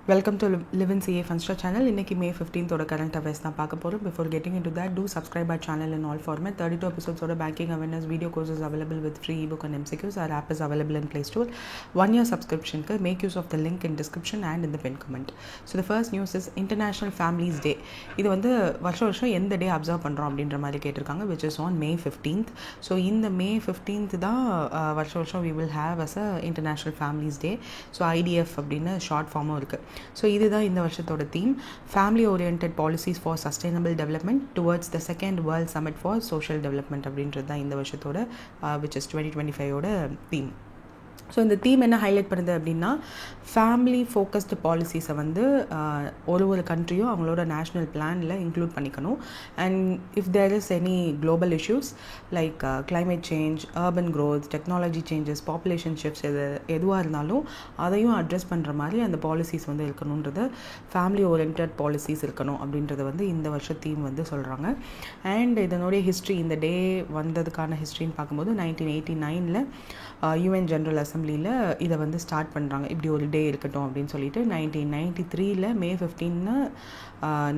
Welcome to Live in CA Funstar channel. இன்னைக்கு May 15th ஓட current affairs தான் பார்க்க போறோம். Before getting into that, do subscribe our channel in all format. 32 episodes of banking awareness video courses available with free ebook and MCQs. Our app is available in Play Store. 1 year subscription ku make use of the link in description and in the pinned comment. So the first news is International Families Day. இது வந்து வருஷம் எந்த டே observe பண்றோம் அப்படின்ற மாதிரி கேட்டிருக்காங்க, which is on May 15th. So இந்த May 15th தான் வருஷம் we will have as a International Families Day. So IDF அப்படின்னு ஷார்ட் ஃபார்மும் இருக்கு. ஸோ இதுதான் இந்த வருஷத்தோட theme, family orient policies for sustainable development towards the second world summit for social development அப்படின்றது தான் இந்த வருஷத்தோட விச் இஸ் 2025ஓட தீம். ஸோ இந்த தீம் என்ன ஹைலைட் பண்ணுது அப்படின்னா, ஃபேமிலி ஃபோக்கஸ்டு பாலிசிஸை வந்து ஒரு கண்ட்ரியும் அவங்களோட நேஷ்னல் பிளானில் இன்க்ளூட் பண்ணிக்கணும். And if there is any global issues like climate change, urban growth, technology changes, population shifts எதுவாக இருந்தாலும் அதையும் அட்ரெஸ் பண்ணுற மாதிரி அந்த பாலிசிஸ் வந்து இருக்கணுன்றது, ஃபேமிலி ஓரியன்ட் பாலிசிஸ் இருக்கணும் அப்படின்றத வந்து இந்த வருஷ தீம் வந்து சொல்கிறாங்க. அண்ட் இதனுடைய ஹிஸ்ட்ரி, இந்த டே வந்ததுக்கான ஹிஸ்ட்ரின்னு பார்க்கும்போது 1989 யூஎன் ஜென்ரல் அசம்பிளியில் இதை வந்து ஸ்டார்ட் பண்ணுறாங்க. இப்படி ஒரு டே இருக்கட்டும் அப்படின்னு சொல்லிட்டு 1993 May 15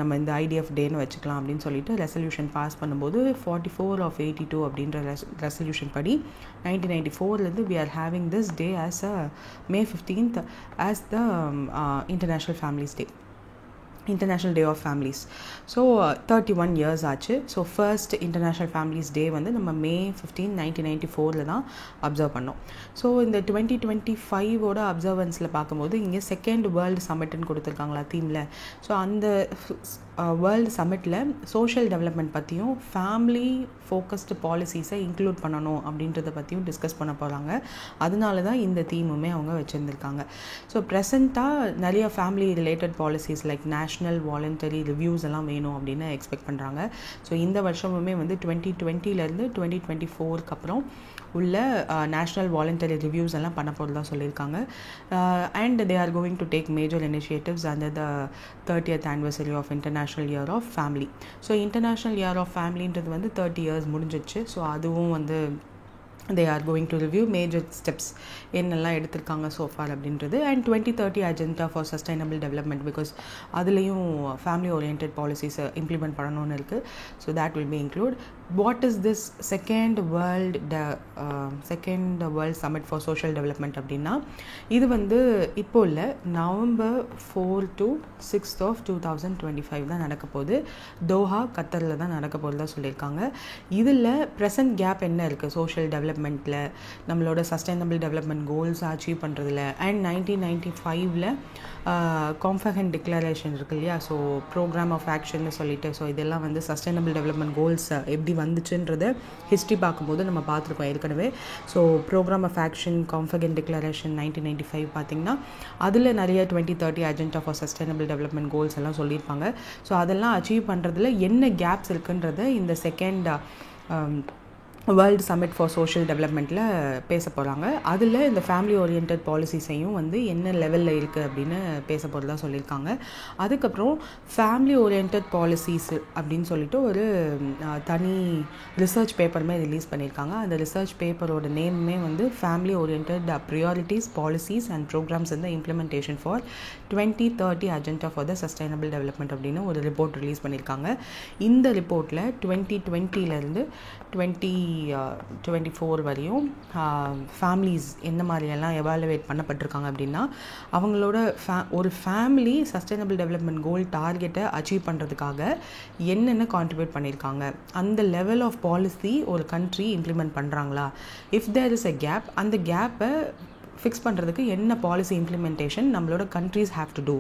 நம்ம இந்த IDF டேன்னு வச்சுக்கலாம் அப்படின்னு சொல்லிட்டு ரெசல்யூஷன் பாஸ் பண்ணும்போது 44 of 82 அப்படின்ற ரெசல்யூஷன் படி 1994 we are having this day as May 15th as the International Day of Families. So 31 years ஆச்சு. ஸோ ஃபர்ஸ்ட் இன்டர்நேஷ்னல் ஃபேமிலிஸ் டே வந்து நம்ம May 15, 1994 தான் அப்சர்வ் பண்ணோம். ஸோ இந்த 2025ஓட அப்சர்வன்ஸில் பார்க்கும்போது இங்கே செகண்ட் வேர்ல்டு சமிட்னு கொடுத்துருக்காங்களா தீமில். ஸோ அந்த வேர்ல்டு சமிட்டில் சோஷியல் டெவலப்மெண்ட் பற்றியும் ஃபேமிலி ஃபோக்கஸ்டு பாலிசிஸை இன்க்ளூட் பண்ணணும் அப்படின்றத பற்றியும் டிஸ்கஸ் பண்ண போகிறாங்க. அதனால தான் இந்த தீமுமே அவங்க வச்சுருந்துருக்காங்க. ஸோ ப்ரெசண்ட்டாக நிறைய family related policies like national voluntary reviews எல்லாம் வேணும் அப்படின்னு எக்ஸ்பெக்ட் பண்ணுறாங்க. ஸோ இந்த வருஷமுமே வந்து 2020 2024 அப்புறம் உள்ள நேஷ்னல் வாலண்டரி ரிவ்யூஸ் எல்லாம் பண்ண போகிறதா சொல்லியிருக்காங்க. And they are going to take major initiatives under the 30th anniversary of international year of family. So international year of ஃபேமிலின்றது வந்து 30 years முடிஞ்சிச்சு. ஸோ அதுவும் வந்து they are going to review major steps என்னெல்லாம் எடுத்திருக்காங்க so far அப்படின்றது. And 2030 agenda for sustainable development because அதுலேயும் family orient பாலிசிஸை implement பண்ணணும்னு இருக்குது. So that will be include. What is this second world summit for social development அப்படின்னா, இது வந்து இப்போ இல்லை, November 4 to 6 of 2025 தான் நடக்க போகுது. தோஹா கத்தரில் தான் நடக்க போகிறதா சொல்லியிருக்காங்க. இதில் ப்ரெசன்ட் கேப் என்ன இருக்குது சோஷியல் டெவலப்மெண்ட்டில், நம்மளோட சஸ்டைனபிள் டெவலப்மெண்ட் கோல்ஸ் அச்சீவ் பண்ணுறதுல. அண்ட் 1995 காம்ஃபகன் டிக்ளரேஷன் இருக்கு இல்லையா, ஸோ ப்ரோக்ராம் ஆஃப் ஆக்ஷன்னு சொல்லிட்டு, ஸோ இதெல்லாம் வந்து சஸ்டைனபிள் டெவலப்மெண்ட் கோல்ஸ் எப்படி வந்துச்சுன்றத ஹிஸ்ட்ரி பார்க்கும்போது நம்ம பார்த்துருக்கோம் ஏற்கனவே. ஸோ ப்ரோக்ராம் ஆஃப் ஆக்ஷன் காம்ஃபகன் டிக்ளரேஷன் 1995 பார்த்திங்கன்னா அதில் நிறைய 2030 agenda for sustainable development goals எல்லாம் சொல்லியிருப்பாங்க. ஸோ அதெல்லாம் அச்சீவ் பண்ணுறதுல என்ன கேப்ஸ் இருக்குன்றத இந்த second world summit for social டெவலப்மெண்ட்டில் பேச போகிறாங்க. அதில் இந்த ஃபேமிலி ஓரியன்ட் பாலிசிஸையும் வந்து என்ன லெவலில் இருக்குது அப்படின்னு பேச போகிறதா சொல்லியிருக்காங்க. அதுக்கப்புறம் ஃபேமிலி ஓரியன்ட் பாலிசிஸ் அப்படின்னு சொல்லிட்டு ஒரு தனி ரிசர்ச் பேப்பருமே ரிலீஸ் பண்ணியிருக்காங்க. அந்த ரிசர்ச் பேப்பரோட நேமுமே வந்து family oriented priorities, policies and programs இந்த implementation for 2030 agenda for the sustainable development அப்படின்னு ஒரு ரிப்போர்ட் ரிலீஸ் பண்ணியிருக்காங்க. இந்த ரிப்போர்ட்டில் 2020 2024 வரையும் ஃபேமிலிஸ் என்ன மாதிரியெல்லாம் எவாலுவேட் பண்ணப்பட்டிருக்காங்க அப்படின்னா, அவங்களோட ஒரு ஃபேமிலி சஸ்டைனபிள் டெவலப்மெண்ட் கோல் டார்கெட்டை அச்சீவ் பண்ணுறதுக்காக என்னென்ன கான்ட்ரிபியூட் பண்ணியிருக்காங்க, அந்த லெவல் ஆஃப் பாலிசி ஒரு கண்ட்ரி இம்ப்ளிமெண்ட் பண்ணுறாங்களா, if there is a gap, அந்த கேப்பை ஃபிக்ஸ் பண்ணுறதுக்கு என்ன பாலிசி இம்ப்ளிமெண்டேஷன் நம்மளோட கண்ட்ரீஸ் ஹேவ் டு டூ,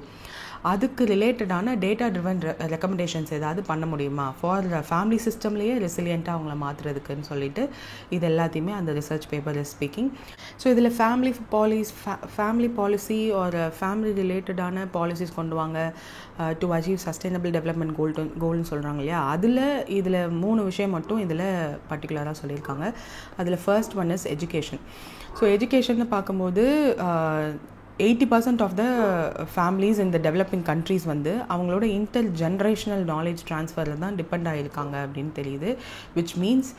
அதுக்கு ரிலேட்டடான டேட்டா ட்ரிவன் ரெக்கமெண்டேஷன்ஸ் ஏதாவது பண்ண முடியுமா ஃபார் ஃபேமிலி சிஸ்டம்லேயே ரெசிலியண்ட்டாக அவங்கள மாற்றுறதுக்குன்னு சொல்லிட்டு இது எல்லாத்தையுமே அந்த research paper is speaking. So இதில் ஃபேமிலி பாலிசி ஒரு ஃபேமிலி ரிலேட்டடான பாலிசிஸ் கொண்டு வாங்க டு அச்சீவ் சஸ்டைனபிள் டெவலப்மெண்ட் கோல்னு சொல்கிறாங்க இல்லையா, இதில் 3 விஷயம் மட்டும் இதில் பர்டிகுலராக சொல்லியிருக்காங்க. அதில் first one is education. So education பார்க்கும்போது 80% ஆஃப் த ஃபேமிலிஸ் இந்த டெவலப்பிங் கண்ட்ரீஸ் வந்து அவங்களோட ஜென்ரேஷனல் நாலேஜ் ட்ரான்ஸ்ஃபரில் தான் டிபெண்ட் ஆகியிருக்காங்க அப்படின்னு தெரியுது. விச் மீன்ஸ்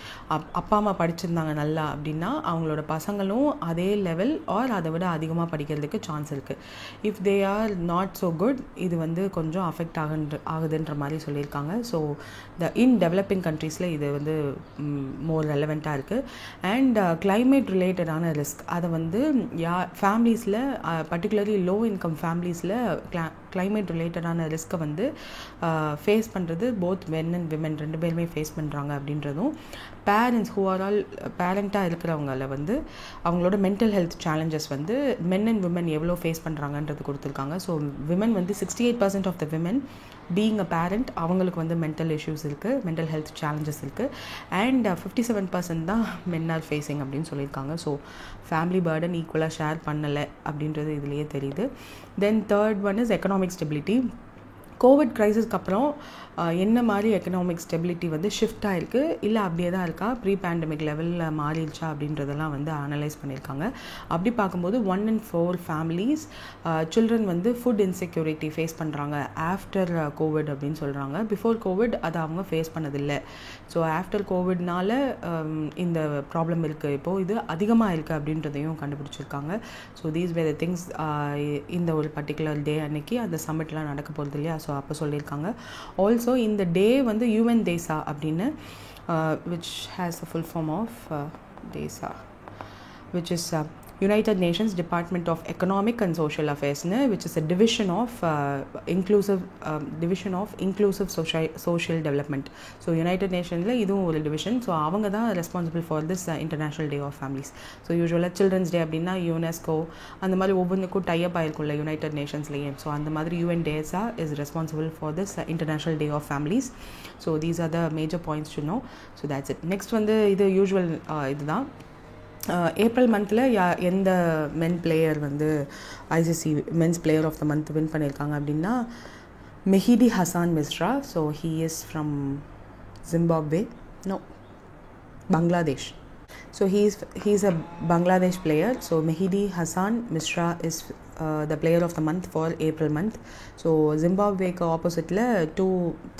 அப்பா அம்மா படிச்சிருந்தாங்க நல்லா அப்படின்னா அவங்களோட பசங்களும் அதே லெவல் ஆர் அதை விட அதிகமாக படிக்கிறதுக்கு சான்ஸ் இருக்குது. If they are not so good, இது வந்து கொஞ்சம் அஃபெக்ட் ஆகுதுன்ற மாதிரி சொல்லியிருக்காங்க. ஸோ இன் டெவலப்பிங் கண்ட்ரீஸில் இது வந்து மோர் ரெலவெண்ட்டாக இருக்குது. அண்ட் கிளைமேட் ரிலேட்டடான ரிஸ்க் அதை வந்து ஃபேமிலிஸில் பர்டிகுலர்லி லோ இன்கம் ஃபேமிலிஸில் கிளைமேட் ரிலேட்டடான ரிஸ்க்கை வந்து ஃபேஸ் பண்ணுறது போத் மென் அண்ட் விமென் ரெண்டு பேருமே ஃபேஸ் பண்ணுறாங்க அப்படின்றதும், பேரண்ட்ஸ் ஹூ ஆர் ஆல் பேரண்ட்டாக இருக்கிறவங்கள வந்து அவங்களோட மென்டல் ஹெல்த் சேலஞ்சஸ் வந்து மென் அண்ட் விமென் எவ்வளோ ஃபேஸ் பண்ணுறாங்கன்றது கொடுத்துருக்காங்க. ஸோ விமென் வந்து 68% of the women being a parent அவங்களுக்கு வந்து மென்டல் இஷ்யூஸ் இருக்குது, மென்டல் ஹெல்த் சேலஞ்சஸ் இருக்குது. அண்ட் 57% தான் மென் ஆர் ஃபேஸிங் அப்படின்னு சொல்லியிருக்காங்க. ஸோ ஃபேமிலி பர்டன் ஈக்குவலாக ஷேர் பண்ணலை அப்படின்றது இதுலேயே தெரியுது. Then third one is economic stability. Covid க்ரைசிஸ்க்கு அப்புறம் என்ன மாதிரி எக்கனாமிக் ஸ்டெபிலிட்டி வந்து ஷிஃப்ட் ஆகிருக்கு, இல்லை அப்படியே தான் இருக்கா, ப்ரீ பேண்டமிக் லெவலில் மாறிடுச்சா அப்படின்றதெல்லாம் வந்து அனலைஸ் பண்ணியிருக்காங்க. அப்படி பார்க்கும்போது 1 in 4 ஃபேமிலிஸ் சில்ட்ரன் வந்து ஃபுட் இன்செக்யூரிட்டி ஃபேஸ் பண்ணுறாங்க ஆஃப்டர் கோவிட் அப்படின்னு சொல்கிறாங்க. பிஃபோர் கோவிட் அதை அவங்க ஃபேஸ் பண்ணதில்லை. ஸோ ஆஃப்டர் கோவிட்னால இந்த ப்ராப்ளம் இருக்குது, இப்போது இது அதிகமாக இருக்குது அப்படின்றதையும் கண்டுபிடிச்சிருக்காங்க. ஸோ தீஸ் வேர் திங்ஸ் இந்த ஒரு பர்டிகுலர் டே அன்னைக்கு அந்த சம்மிட்லாம் நடக்க போகிறது இல்லையா, ஸோ அப்போ சொல்லியிருக்காங்க. ஆல்சோ இந்த டே வந்து யூஎன் தேசா அப்படின்னு which has the full form of DESA, which is United Nations Department of Economic and Social Affairs, which is a division of inclusive social development. So United Nations இதுவும் ஒரு division. So அவங்க தான் responsible for this international day of families. So யூஸ்வலாக children's day அப்படின்னா UNESCO அந்த மாதிரி ஒவ்வொன்றுக்கும் type ஆயிருக்கும்ல யுனைடெட் நேஷன்ஸ்லேயே. ஸோ அந்த மாதிரி UN DESA is responsible for this International Day of Families. So these are the major points to know. So that's it. Next வந்து இது யூஸ்வல் இதுதான். ஏப்ரல் மந்தில் எந்த மென் பிளேயர் வந்து ICC men's player of the month win பண்ணியிருக்காங்க அப்படின்னா மெஹிடி ஹசான் மிஸ்ரா. So he is from Zimbabwe, no Bangladesh. So he's a Bangladesh player. So Mehdi Hassan Misra is the player of the month for April month. So Zimbabweக்கு ஆப்போசிட்டில் 2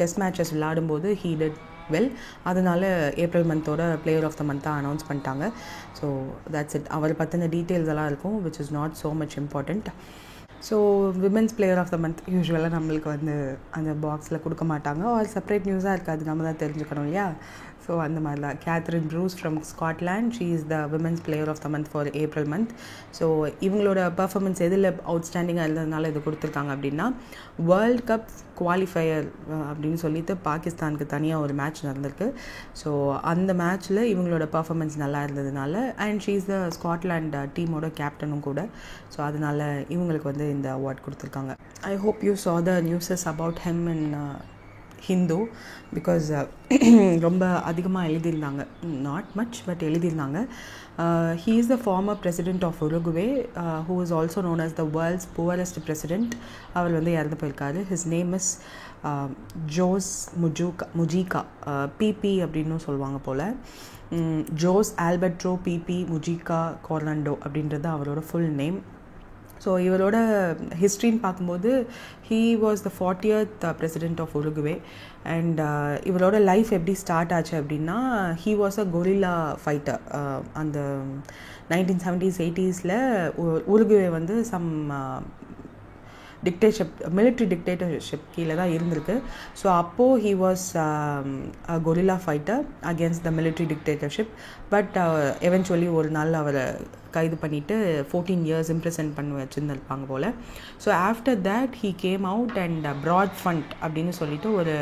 test matches விளையாடும்போது he did well, அதனால் April மந்தோட player of the மந்த்தாக announce பண்ணிட்டாங்க. So that's it. அவரை பற்றின details எல்லாம் இருக்கும் which is not so much important. So women's player of the month யூஸ்வலாக நம்மளுக்கு வந்து அந்த பாக்ஸில் கொடுக்க மாட்டாங்க, ஆர் செப்பரேட் நியூஸாக இருக்காது, நம்ம தான் தெரிஞ்சுக்கணும் இல்லையா. ஸோ அந்த மாதிரி தான் Kathryn Bryce from Scotland, she is the women's player of the month for April month. So இவங்களோட பர்ஃபார்மன்ஸ் எதில் அவுட்ஸ்டாண்டிங்காக இருந்ததுனால இது கொடுத்துருக்காங்க அப்படின்னா வேர்ல்ட் கப் குவாலிஃபையர் அப்படின்னு சொல்லிட்டு பாகிஸ்தானுக்கு தனியாக ஒரு மேட்ச் நடந்திருக்கு. ஸோ அந்த மேட்ச்சில் இவங்களோட பர்ஃபார்மன்ஸ் நல்லா இருந்ததுனால, and she is the Scotland டீமோட கேப்டனும் கூட. ஸோ அதனால் இவங்களுக்கு வந்து இந்த அவார்ட் கொடுத்துருக்காங்க. I hope you saw the newses about him in Hindu, because ரொம்ப அதிகமாக எழுதியிருந்தாங்க, நாட் மச் பட் எழுதியிருந்தாங்க. He is the former president of Uruguay, who is also known as the world's poorest president. அவர் வந்து இறந்து போயிருக்காரு. His name is Jose Mujica, Pepe அப்படின்னு சொல்லுவாங்க போல். ஜோஸ் ஆல்பர்ட்ரோ பிபி முஜிகா கோர்லாண்டோ அப்படின்றது அவரோட ஃபுல் நேம். ஸோ இவரோட ஹிஸ்ட்ரின்னு பார்க்கும்போது he was the 40th president of Uruguay. And இவரோட லைஃப் எப்படி ஸ்டார்ட் ஆச்சு அப்படின்னா he was a guerrilla fighter. அந்த 1970s 80sல உருகுவே வந்து சம் மிலிட்ரி டிக்டேட்டர்ஷிப் கீழே தான் இருந்திருக்கு. ஸோ அப்போது he was a guerrilla fighter against the military dictatorship. But eventually ஒரு நாள் அவரை கைது பண்ணிவிட்டு 14 years இம்ப்ரெசன்ட் பண்ணி வச்சுருந்துருப்பாங்க போல். So after that he came out and broad front அப்படின்னு சொல்லிட்டு ஒரு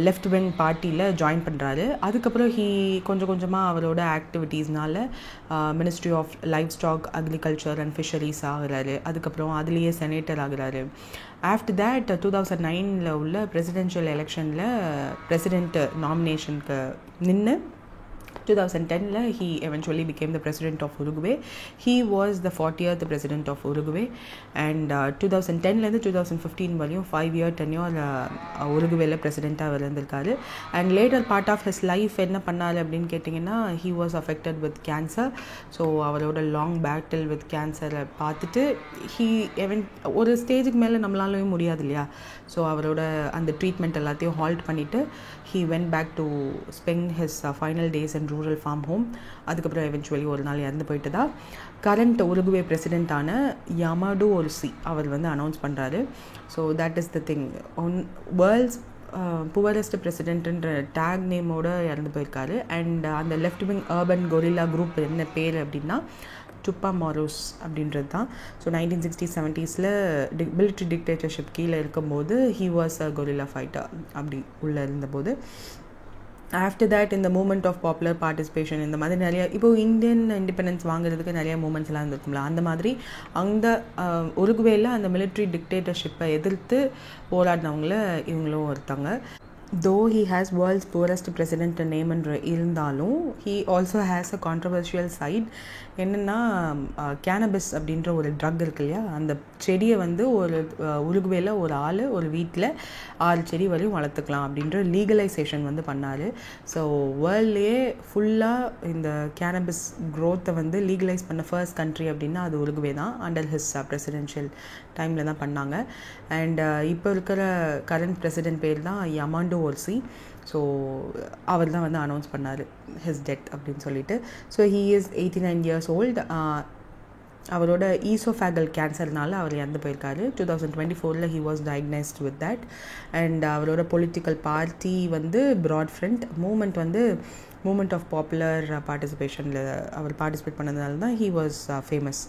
லெஃப்ட் விங் பார்ட்டியில் ஜாயின் பண்ணுறாரு. அதுக்கப்புறம் கொஞ்சம் கொஞ்சமாக அவரோட ஆக்டிவிட்டீஸ்னால ministry of life stock agriculture and fisheries ஆகிறாரு. அதுக்கப்புறம் அதுலேயே செனேட்டர் ஆகிறாரு. ஆஃப்டர் தேட் 2009 உள்ள பிரசிடென்ஷியல் எலெக்ஷனில் பிரசிடென்ட் நாமினேஷனுக்கு நின்று 2010 he eventually became the president of Uruguay. He was the 40th president of Uruguay, and 2010 2015 வரையும் 5-year tenure உருகுவேல பிரசிடெண்ட்டாக இருந்திருக்காரு. And later part of his life என்ன பண்ணார் அப்படின்னு கேட்டிங்கன்னா, he was affected with cancer. So அவரோட லாங் பேட்டில் வித் கேன்சரை பார்த்துட்டு ஒரு ஸ்டேஜுக்கு மேலே நம்மளாலையும் முடியாது இல்லையா, ஸோ அவரோட அந்த ட்ரீட்மெண்ட் எல்லாத்தையும் ஹால்ட் பண்ணிவிட்டு he went back to spend his final days in rural farm home. அதுக்கப்புறம் எவென்ச்சுவலி ஒரு நாள் இறந்து போயிட்டு தான் கரண்ட் உருகுவே பிரசிடெண்ட்டான யமாடோ ஓர்சி அவர் அனௌன்ஸ் பண்ணுறாரு. So that is the thing. World's poorest பிரசிடென்ட்ன்ற டேக் நேமோட இறந்து போயிருக்காரு. அண்ட் அந்த left wing urban guerrilla group என்ன பேர் அப்படின்னா Tupamaros அப்படின்றது தான். ஸோ 1960s மிலிட்ரி டிக்டேட்டர்ஷிப் கீழே இருக்கும்போது he was a guerrilla fighter அப்படி உள்ளே இருந்தபோது. ஆஃப்டர் தேட் இந்த மூமெண்ட் ஆஃப் பாப்புலர் பார்ட்டிசிபேஷன் இந்த மாதிரி நிறைய இப்போது இந்தியன் இண்டிபெண்டன்ஸ் வாங்குறதுக்கு நிறைய மூமெண்ட்ஸ்லாம் இருந்திருக்கும்ல, அந்த மாதிரி அந்த உருகுவேல அந்த மிலிட்ரி டிக்டேட்டர்ஷிப்பை எதிர்த்து போராடினவங்கள இவங்களும் ஒருத்தாங்க. Though he has world's poorest president name இருந்தாலும் he also has a controversial side. என்னென்னா கேனபிஸ் அப்படின்ற ஒரு ட்ரக் இருக்கு இல்லையா, அந்த செடியை ஒரு உருகுவேல ஒரு ஆள் ஒரு வீட்டில் 6 செடி வரையும் வளர்த்துக்கலாம் அப்படின்ற லீகலைசேஷன் பண்ணார். ஸோ வேர்ல்ட்லேயே ஃபுல்லாக இந்த கேனபிஸ் க்ரோத்தை லீகலைஸ் பண்ண ஃபர்ஸ்ட் கண்ட்ரி அப்படின்னா அது உருகுவே தான். அண்டர் ஹிஸ் பிரசிடென்ஷியல் டைமில் தான் பண்ணாங்க. அண்ட் இப்போ இருக்கிற கரண்ட் பிரசிடென்ட் பேர் தான் யமாண்டோ ஓர்சி. ஸோ அவர் தான் அனௌன்ஸ் பண்ணார் ஹிஸ் டெத் அப்படின்னு சொல்லிட்டு. So he is 89 years old. அவரோட ஈசோஃபேகல் கேன்சர்னால அவர் இறந்து போயிருக்காரு. 2024 he was diagnosed with that. And அவரோட political party broad front movement of popular பார்ட்டிசிபேஷனில் அவர் பார்ட்டிசிபேட் பண்ணதுனால தான் he was famous.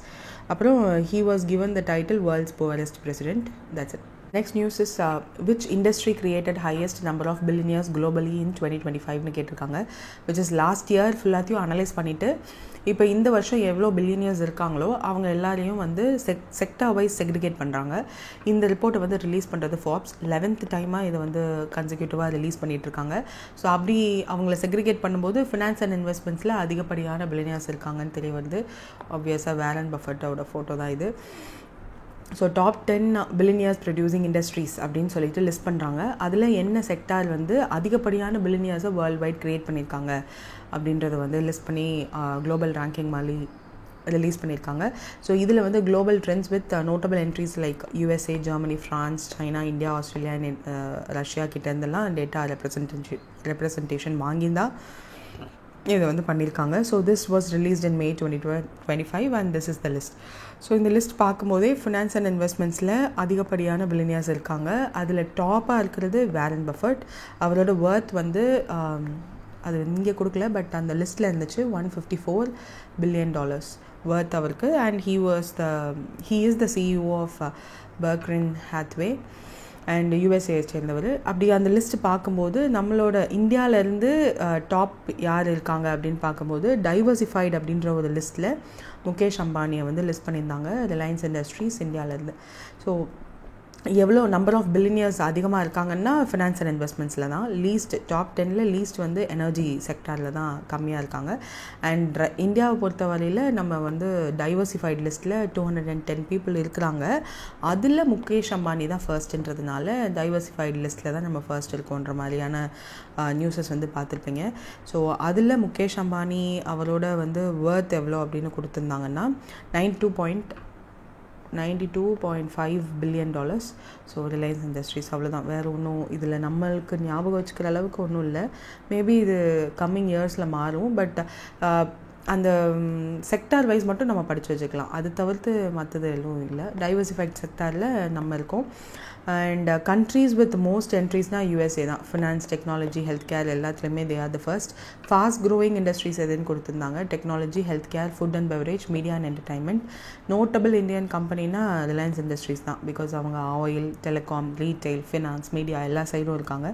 அப்புறம் he was given the title world's poorest president. That's it. Next news is which industry created highest number of billionaires globally in 2025 கேட்டிருக்காங்க. which is last year ஃபுல்லாத்தையும் analyse பண்ணிவிட்டு இப்போ இந்த வருஷம் எவ்வளோ பில்லியனியர்ஸ் இருக்காங்களோ அவங்க எல்லாரையும் செக்டார் வைஸ் செக்ரிகேட் பண்ணுறாங்க. இந்த ரிப்போர்ட்டை ரிலீஸ் பண்ணுறது ஃபார்ப்ஸ் 11th டைமாக இதை கன்சிக்யூட்டிவாக ரிலீஸ் பண்ணிகிட்ருக்காங்க. ஸோ அப்படி அவங்கள செக்ரிகேட் பண்ணும்போது ஃபினான்ஸ் அண்ட் இன்வெஸ்ட்மெண்ட்ஸில் அதிகப்படியான பில்லியனியர்ஸ் இருக்காங்கன்னு தெரிய வருது. ஆப்வியஸாக வாரன் பஃபெட்டோட ஃபோட்டோ தான் இது. So top 10 billionaires producing industries அப்படின்னு சொல்லிட்டு லிஸ்ட் பண்ணுறாங்க. அதில் என்ன செக்டார் அதிகப்படியான பில்லியனியர்ஸை வேர்ல்டு வைட் க்ரியேட் பண்ணியிருக்காங்க அப்படின்றத லிஸ்ட் பண்ணி குளோபல் ரேங்கிங் மாதிரி ரிலீஸ் பண்ணியிருக்காங்க. ஸோ இதில் global trends with notable entries like USA, Germany, France, China, India, Australia, Russia கிட்டேருந்தெல்லாம் டேட்டா ரெப்ரசன்டேஷன் வாங்கியிருந்தால் இதை பண்ணியிருக்காங்க. So this was released in May 2025 and this is the list. So இந்த list பார்க்கும்போதே finance and இன்வெஸ்ட்மெண்ட்ஸில் அதிகப்படியான billionaires இருக்காங்க. அதில் டாப்பாக இருக்கிறது வாரன் பஃபெட். அவரோட ஒர்த் அது இங்கே கொடுக்கல, பட் அந்த லிஸ்ட்டில் இருந்துச்சு. $154 billion ஒர்த் அவருக்கு. And he is the CEO of Berkshire Hathaway and USA சேர்ந்தவர். அப்படி அந்த லிஸ்ட் பார்க்கும்போது நம்மளோட இந்தியாவிலேருந்து டாப் யார் இருக்காங்க அப்படின்னு பார்க்கும்போது டைவர்சிஃபைடு அப்படின்ற ஒரு லிஸ்ட்டில் முகேஷ் அம்பானியை லிஸ்ட் பண்ணியிருந்தாங்க ரிலையன்ஸ் இண்டஸ்ட்ரீஸ் இந்தியாவிலேருந்து. ஸோ எவ்வளோ நம்பர் ஆஃப் பில்லியனியர்ஸ் அதிகமாக இருக்காங்கன்னா ஃபினான்ஸ் அண்ட் இன்வெஸ்ட்மெண்ட்ஸில் தான். லீஸ்ட் டாப் 10 லீஸ்ட் எனர்ஜி செக்டாரில் தான் கம்மியாக இருக்காங்க. அண்ட் இந்தியாவை பொறுத்த வரையில் நம்ம டைவர்சிஃபைடு லிஸ்ட்டில் 210 people இருக்கிறாங்க. அதில் முகேஷ் அம்பானி தான் ஃபர்ஸ்ட்ன்றதுனால டைவர்சிஃபைடு லிஸ்ட்டில் தான் நம்ம ஃபர்ஸ்ட் இருக்கோன்ற மாதிரியான நியூஸஸ் பார்த்துருப்பீங்க. ஸோ அதில் முகேஷ் அம்பானி அவரோட ஒர்த் எவ்வளோ அப்படின்னு கொடுத்துருந்தாங்கன்னா $92.5 billion. ஸோ ரிலையன்ஸ் இண்டஸ்ட்ரீஸ் அவ்வளோதான், வேறு ஒன்றும் இதில் நம்மளுக்கு ஞாபகம் வச்சுக்கிற அளவுக்கு ஒன்றும் இல்லை. மேபி இது கம்மிங் இயர்ஸில் மாறும். பட் அந்த செக்டார் வைஸ் மட்டும் நம்ம படித்து வச்சுக்கலாம். அது தவிர்த்து மற்றது எதுவும் இல்லை. டைவர்சிஃபைட் செக்டாரில் நம்ம இருக்கோம். அண்ட் கண்ட்ரீஸ் வித் மோஸ்ட் என்ட்ரிஸ்னால் USA தான். ஃபினான்ஸ், டெக்னாலஜி, ஹெல்த் கேர் எல்லாத்துலேயுமே they are the first. Fast growing industries எதுன்னு கொடுத்துருந்தாங்க. Technology, health care, food and beverage, media and entertainment. Notable Indian கம்பெனினா ரிலையன்ஸ் இண்டஸ்ட்ரீஸ் தான். பிகாஸ் அவங்க oil, telecom, retail, finance, media எல்லா சைடும் இருக்காங்க.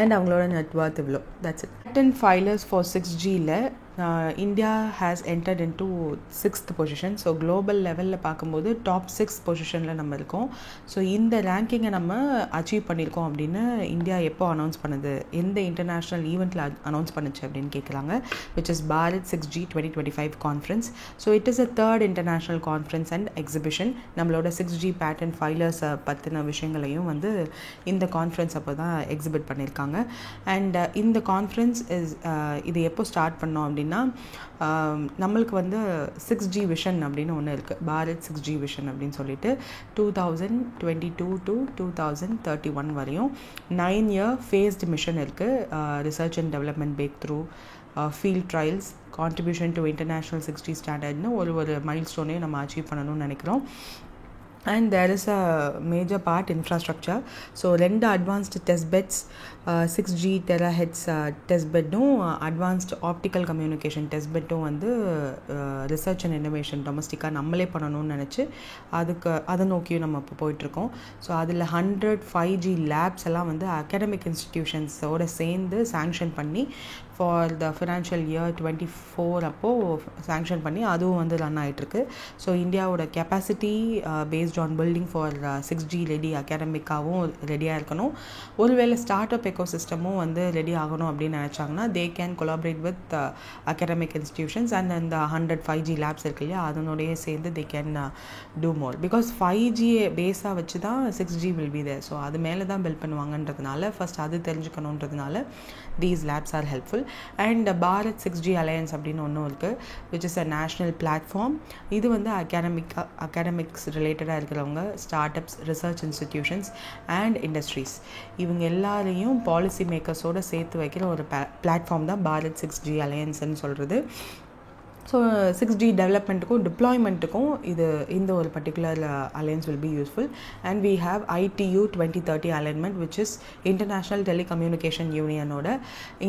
அண்ட் அவங்களோட நெட்வொர்த் இவ்வளோ. That's it. Patent filers for 6Gயில் India has entered in to 6th position. So global லெவலில் பார்க்கும்போது டாப் 6 பொசிஷனில் நம்ம இருக்கோம். ஸோ இந்த ரேங்கிங்கை நம்ம அச்சீவ் பண்ணியிருக்கோம் அப்படின்னு இந்தியா எப்போ அனௌன்ஸ் பண்ணுது, எந்த இன்டர்நேஷ்னல் ஈவெண்ட்டில் அனௌன்ஸ் பண்ணுச்சு அப்படின்னு கேட்குறாங்க, which is Bharat 6G 2025 conference. So it is a 3rd international conference and exhibition. நம்மளோட 6G பேட்டன்ட் ஃபைலர்ஸை பற்றின விஷயங்களையும் வந்து இந்த கான்ஃபரன்ஸ் அப்போ தான் எக்ஸிபிட் பண்ணியிருக்காங்க. அண்ட் இந்த கான்ஃபரன்ஸ் இது எப்போ ஸ்டார்ட் பண்ணோம் அப்படின்னா, நம்மளுக்கு வந்து 6G விஷன் அப்படின்னு ஒன்று இருக்குது, பாரத் 6G விஷன் அப்படின்னு சொல்லிட்டு 2022 to 2031 வரையும் 9-year ஃபேஸ்டு மிஷன் இருக்குது. Research and development break through, field trials, contribution to international 6G ஸ்டாண்டர்ட்னு ஒரு மைல்ஸ்டோனையும் நம்ம அச்சீவ் பண்ணணும்னு நினைக்கிறோம். And there is a major part infrastructure. So 2 advanced test beds, 6G terahertz test bedum, advanced optical communication test bedum வந்து research and innovation domestic-ஆ நம்மளே பண்ணணும்னு நினச்சி அதை நோக்கியும் நம்ம இப்போ போயிட்டுருக்கோம். ஸோ அதில் 100 5G லேப்ஸ் எல்லாம் வந்து அகாடமிக் இன்ஸ்டிடியூஷன்ஸோடு சேர்ந்து சாங்ஷன் பண்ணி ஃபார் த ஃபினான்ஷியல் இயர் 24 அப்போது சாங்ஷன் பண்ணி அதுவும் வந்து ரன் ஆகிட்டுருக்கு. ஸோ இந்தியாவோட capacity based on building for 6G ready அகாடமிக்காகவும் ரெடியாக இருக்கணும். ஒருவேளை ஸ்டார்ட் அப் எக்கோசிஸ்டமும் வந்து ரெடி ஆகணும் அப்படின்னு நினச்சாங்கன்னா they can collaborate with academic institutions and அந்த 100 5G லேப்ஸ் இருக்கு இல்லையா, அதனோடையே சேர்ந்து they can do more. Because 5G பேஸாக வச்சு தான் 6G will be there. So அது மேலே தான் பில்ட் பண்ணுவாங்கன்றதுனால ஃபஸ்ட் அது தெரிஞ்சுக்கணுன்றதுனால these labs are helpful. And Bharat 6G alliance அப்படின்னு ஒன்றும் இருக்குது, which is a national platform. இது வந்து அகாடமிக்ஸ் ரிலேட்டடாக இருக்கிறவங்க, start ups, research institutions and industries இவங்க எல்லாரையும் பாலிசி மேக்கர்ஸோடு சேர்த்து வைக்கிற ஒரு பிளாட்ஃபார்ம் தான் பாரத் 6G அலையன்ஸ்ன்னு சொல்கிறது. ஸோ 6G டெவலப்மெண்ட்டுக்கும் டிப்ளாய்மெண்ட்டுக்கும் இந்த ஒரு particular alliance will be useful. And we have ITU 2030 alignment, which is international telecommunication யூனியனோட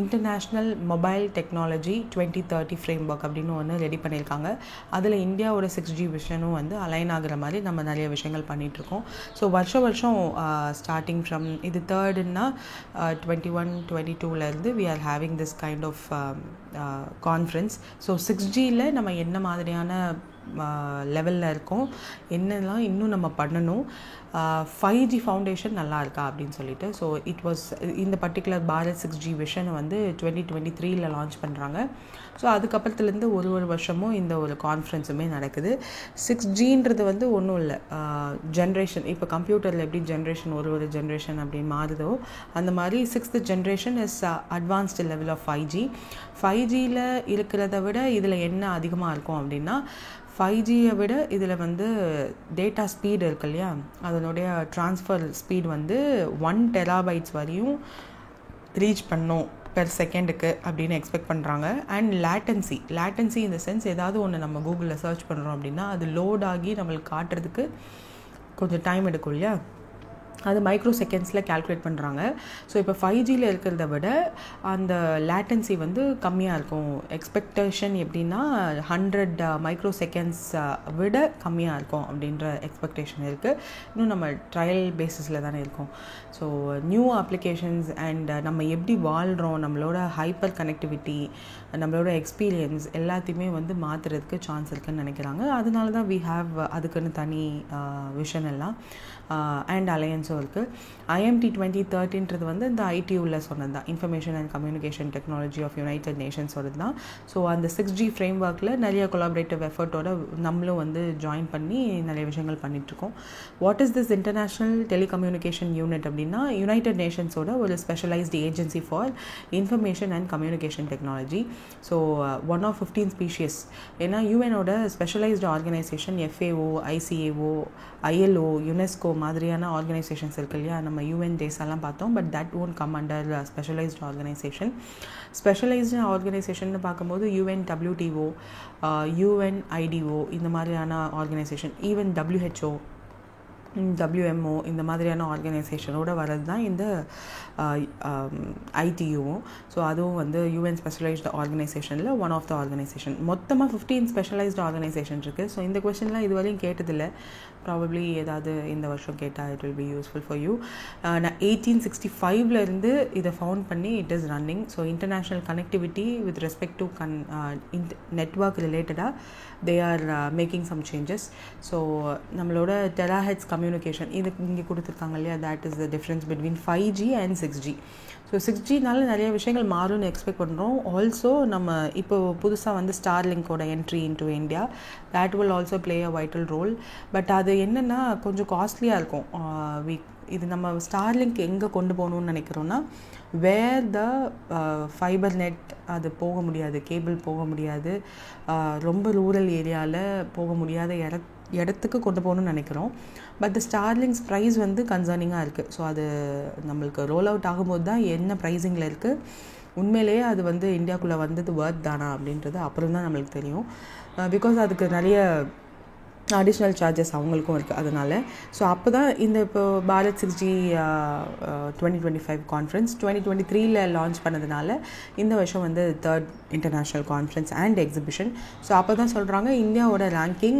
international mobile technology 2030 framework அப்படின்னு ஒன்று ரெடி பண்ணியிருக்காங்க. அதில் இந்தியாவோட 6G விஷனும் வந்து அலைன் ஆகிற மாதிரி நம்ம நிறைய விஷயங்கள் பண்ணிகிட்ருக்கோம். ஸோ வருஷம் ஸ்டார்டிங் ஃப்ரம் இது 3rdன்னா 21-22லேருந்து we are having this kind of conference. So 6G நம்ம என்ன மாதிரியான லெவலில் இருக்கோம், என்னெல்லாம் இன்னும் நம்ம பண்ணணும், 5G ஃபவுண்டேஷன் நல்லா இருக்கா அப்படின்னு சொல்லிட்டு. ஸோ இட் வாஸ் இந்த பர்டிகுலர் பாரத் 6G விஷனை வந்து 2023 லான்ச் பண்ணுறாங்க. ஸோ அதுக்கப்புறத்துலேருந்து ஒரு வருஷமும் இந்த ஒரு கான்ஃபரன்ஸுமே நடக்குது. 6Gன்றது வந்து ஒன்றும் இல்லை, ஜென்ரேஷன். இப்போ கம்ப்யூட்டரில் எப்படி ஜென்ரேஷன் ஒரு ஜென்ரேஷன் அப்படி மாறுதோ அந்த மாதிரி 6th generation is advanced level of 5G. 5Gயில் இருக்கிறத விட இதில் என்ன அதிகமாக இருக்கும் அப்படின்னா, 5Gயை விட இதில் வந்து டேட்டா ஸ்பீடு இருக்கு இல்லையா, அதனுடைய ட்ரான்ஸ்ஃபர் ஸ்பீட் வந்து 1 TB வரையும் ரீச் பண்ணோம் பெர் செகண்டுக்கு அப்படின்னு எக்ஸ்பெக்ட் பண்ணுறாங்க. அண்ட் லேட்டன்சி இந்த சென்ஸ் ஏதாவது ஒன்று நம்ம கூகுளில் சர்ச் பண்ணுறோம் அப்படின்னா அது லோட் ஆகி நம்மளுக்கு காட்டுறதுக்கு கொஞ்சம் டைம் எடுக்கும் இல்லையா, அது மைக்ரோ செகண்ட்ஸில் கேல்குலேட் பண்ணுறாங்க. ஸோ இப்போ 5Gயில் இருக்கிறத விட அந்த லேட்டன்சி வந்து கம்மியாக இருக்கும். எக்ஸ்பெக்டேஷன் எப்படின்னா 100 மைக்ரோ செகண்ட்ஸ் விட கம்மியாக இருக்கும் அப்படின்ற எக்ஸ்பெக்டேஷன் இருக்குது. இன்னும் நம்ம ட்ரையல் பேசிஸில் தானே இருக்கோம். ஸோ நியூ அப்ளிகேஷன்ஸ் அண்ட் நம்ம எப்படி வாழ்கிறோம், நம்மளோட ஹைப்பர் கனெக்டிவிட்டி, நம்மளோட எக்ஸ்பீரியன்ஸ் எல்லாத்தையுமே வந்து மாற்றுறதுக்கு சான்ஸ் இருக்குதுன்னு நினைக்கிறாங்க. அதனால தான் வி ஹாவ் அதுக்குன்னு தனி விஷன் எல்லாம் அண்ட் அலையன்ஸும் இருக்குது. IMT 2030ன்றது வந்து இந்த ITUவில் சொன்னது தான், information and communication technology of united நேஷன்ஸோட தான். ஸோ அந்த 6G ஃப்ரேம் ஒர்க்கில் நிறைய கொலாபரேட்டிவ் எஃபர்ட்டோட நம்மளும் வந்து ஜாயின் பண்ணி நிறைய விஷயங்கள் பண்ணிகிட்ருக்கோம். What is this international telecommunication unit அப்படின்னா, யுனைடெட் நேஷன்ஸோட ஒரு specialised agency for information and communication technology. So 1 of 15 species. ஏன்னா யூஎனோட specialised organisation FAO, ICAO, ILO, UNESCO மாதிரியான ஆர்கனைசேஷன்ஸ் இருக்கு இல்லையா, நம்ம UN டேஸ் எல்லாம் பார்த்தோம். But that won't come under specialised organisation. Specialised organisation பார்க்கும்போது UNWTO, UNIDO இந்த மாதிரியான ஆர்கனைசேஷன், ஈவன் WHO WMO இந்த மாதிரியான ஆர்கனைசேஷனோட வரது தான் இந்த ITUவும். ஸோ அதுவும் வந்து UN ஸ்பெஷலைஸ்டு ஆர்கனைசேஷனில் ஒன் ஆஃப் த ஆர்கனைசேஷன். மொத்தமாக 15 ஸ்பெஷலைஸ்டு ஆர்கனைசேஷன் இருக்குது. ஸோ இந்த கொஸ்டின்லாம் இதுவரையும் கேட்டதில்லை. ப்ராபப்ளி ஏதாவது இந்த வருஷம் கேட்டால் it will be useful for you. நான் 1865 இதை ஃபவுண்ட் பண்ணி it is running. So international connectivity with respect to network ரிலேட்டடாக they are making some changes. So நம்மளோட டெராஹெட்ஸ் கம்யூனிகேஷன் இது இங்கே கொடுத்துருக்காங்க இல்லையா, that is the difference between 5G and 6G. So 6Gனால நிறைய விஷயங்கள் மாறும்னு எக்ஸ்பெக்ட் பண்ணுறோம். ஆல்சோ நம்ம இப்போ புதுசாக வந்து ஸ்டார்லிங்கோட entry into India, that will also play a vital role. But அது என்னென்னா கொஞ்சம் காஸ்ட்லியாக இருக்கும். இது நம்ம ஸ்டார்லிங்க் எங்கே கொண்டு போகணுன்னு நினைக்கிறோன்னா, வேர் த ஃபைபர் நெட் அது போக முடியாது, கேபிள் போக முடியாது, ரொம்ப ரூரல் ஏரியாவில் போக முடியாத இடத்துக்கு கொண்டு போகணுன்னு நினைக்கிறோம். பட் த ஸ்டார்லிங்ஸ் ப்ரைஸ் வந்து கன்சர்னிங்காக இருக்குது. ஸோ அது நம்மளுக்கு ரோல் அவுட் ஆகும்போது தான் என்ன ப்ரைஸிங்கில் இருக்குது, உண்மையிலேயே அது வந்து இந்தியாவுக்குள்ளே வந்தது ஒர்த் தானா அப்படின்றது அப்புறம் தான் நம்மளுக்கு தெரியும். பிகாஸ் அதுக்கு நிறைய அடிஷ்னல் சார்ஜஸ் அவங்களுக்கும் இருக்குது அதனால். ஸோ அப்போ தான் இந்த இப்போ பாரத் 6G 2025 கான்ஃபரன்ஸ் 2023 லான்ச் பண்ணதுனால இந்த வருஷம் வந்து 3rd international conference and exhibition. So அப்போ தான் சொல்கிறாங்க இந்தியாவோட ranking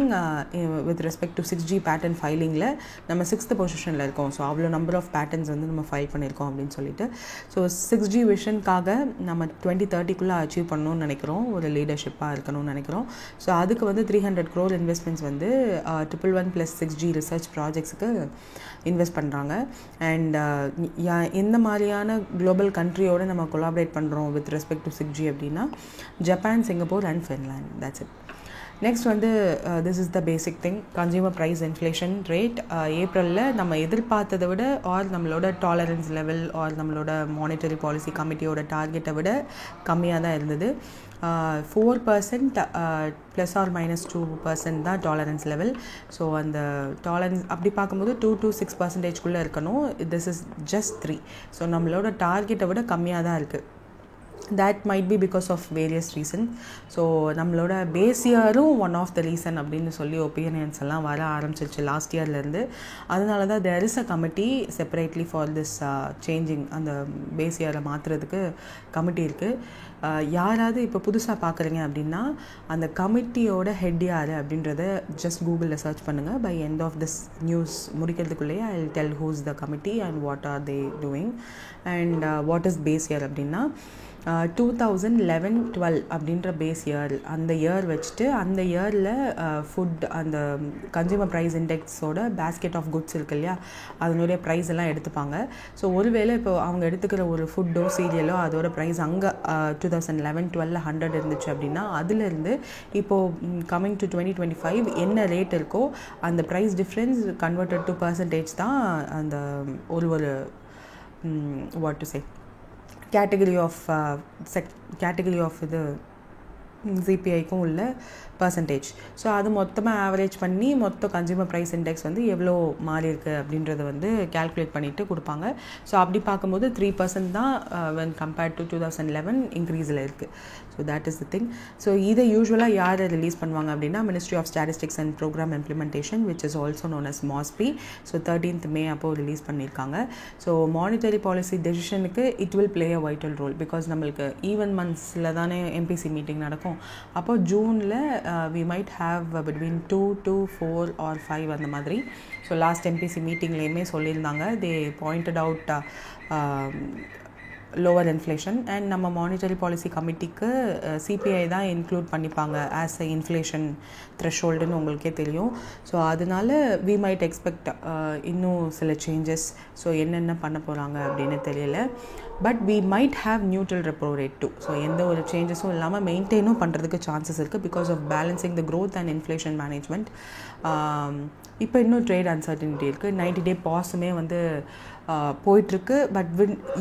with respect to 6G patent ஃபைலிங்கில் நம்ம 6th பொசிஷனில் இருக்கோம். ஸோ அவ்வளோ நம்பர் ஆஃப் பேட்டன்ஸ் வந்து நம்ம ஃபைல் பண்ணியிருக்கோம் அப்படின்னு சொல்லிட்டு. ஸோ 6G விஷனுக்காக நம்ம 2030 அச்சீவ் பண்ணணும்னு நினைக்கிறோம், ஒரு லீடர்ஷிப்பாக இருக்கணும்னு நினைக்கிறோம். ஸோ அதுக்கு வந்து 300 crore இன்வெஸ்ட்மெண்ட்ஸ் வந்து 111+ 6G ரிசர்ச் ப்ராஜெக்ட்ஸுக்கு இன்வெஸ்ட் பண்ணுறாங்க. அண்ட் எந்த மாதிரியான குளோபல் கண்ட்ரியோடு நம்ம கொலாபரேட் பண்ணுறோம் வித் ரெஸ்பெக்ட் டு 6G அப்படின்னா Japan, Singapore and Finland. That's it. Next வந்து this is the basic thing, consumer price inflation rate. ஏப்ரலில் நம்ம எதிர்பார்த்ததை விட ஆர் நம்மளோட டாலரன்ஸ் லெவல் ஆர் நம்மளோட மானிட்டரி பாலிசி கமிட்டியோட டார்கெட்டை விட கம்மியாக தான் இருந்தது. 4% +or -2% தான் டாலரன்ஸ் லெவல். ஸோ அந்த டாலரன்ஸ் அப்படி பார்க்கும்போது 2 to 6% இருக்கணும். This is just 3. ஸோ நம்மளோட டார்கெட்டை விட கம்மியாக தான் இருக்குது. that might be because of various reasons. So நம்மளோட பேஸ் இயரும் ஒன் ஆஃப் த ரீசன் அப்படின்னு சொல்லி ஒப்பீனியன்ஸ் எல்லாம் வர ஆரம்பிச்சிருச்சு லாஸ்ட் இயர்லேருந்து. அதனால தான் there is a committee separately for this changing, அந்த பேஸ் இயரை மாற்றுறதுக்கு கமிட்டி இருக்குது. யாராவது இப்போ புதுசாக பார்க்குறீங்க அப்படின்னா அந்த கமிட்டியோட ஹெட் யார் அப்படின்றத ஜஸ்ட் கூகுளில் சர்ச் பண்ணுங்கள். By end of this news முடிக்கிறதுக்குள்ளேயே I will tell who's the committee and what are they doing and what is base year அப்படின்னா 2011-12 அப்படின்ற பேஸ் இயர், அந்த இயர் வச்சுட்டு அந்த இயரில் ஃபுட் அந்த கன்சியூமர் ப்ரைஸ் இண்டெக்ஸோட பேஸ்கெட் ஆஃப் குட்ஸ் இருக்கு இல்லையா, அதனுடைய ப்ரைஸ் எல்லாம் எடுத்துப்பாங்க. ஸோ ஒருவேளை இப்போ அவங்க எடுத்துக்கிற ஒரு ஃபுட்டோ சீரியலோ அதோட ப்ரைஸ் அங்கே 2011-12 100 இருந்துச்சு அப்படின்னா அதுலேருந்து இப்போது கம்மிங் டு 2025 என்ன ரேட் இருக்கோ அந்த price difference converted to percentage தான் அந்த ஒரு what to say category of இது சிபிஐக்கும் உள்ள பர்சன்டேஜ். ஸோ அது மொத்தமாக ஆவரேஜ் பண்ணி மொத்த கன்சியூமர் ப்ரைஸ் இண்டெக்ஸ் வந்து எவ்வளோ மாறி இருக்குது அப்படின்றத வந்து கேல்குலேட் பண்ணிவிட்டு கொடுப்பாங்க. ஸோ அப்படி பார்க்கும்போது 3% தான் when compared to 2011 இன்க்ரீஸில் இருக்குது. So that is the thing. So இதை யூஸ்வலாக யார் ரிலீஸ் பண்ணுவாங்க அப்படின்னா ministry of statistics and programme implementation which is also known as MOSPI. So 13th May அப்போது ரிலீஸ் பண்ணியிருக்காங்க. ஸோ மானிட்டரி பாலிசி டெசிஷனுக்கு it will play a vital role because நம்மளுக்கு even மந்த்ஸில் தானே MPC மீட்டிங் நடக்கும். அப்போ ஜூனில் we might have between 2 to 4 or 5 அந்த மாதிரி. ஸோ லாஸ்ட் MPC மீட்டிங்லேயுமே சொல்லியிருந்தாங்க, they pointed out lower inflation and நம்ம மானிட்டரி பாலிசி கமிட்டிக்கு சிபிஐ தான் இன்க்ளூட் பண்ணிப்பாங்க ஆஸ் அ இன்ஃப்ளேஷன் த்ரெஷ்ஹோல்டுன்னு உங்களுக்கே தெரியும். ஸோ அதனால வி மைட் எக்ஸ்பெக்ட் இன்னும் சில சேஞ்சஸ். ஸோ என்னென்ன பண்ண போகிறாங்க அப்படின்னு தெரியல. But we might have neutral repo rate too. So எந்த ஒரு சேஞ்சஸும் இல்லாமல் மெயின்டைனும் பண்ணுறதுக்கு சான்சஸ் இருக்குது because of balancing the growth and inflation management. இப்போ இன்னும் ட்ரேட் அன்சர்டனிட்டி இருக்குது. 90-day பாஸுமே வந்து போயிட்டுருக்கு. But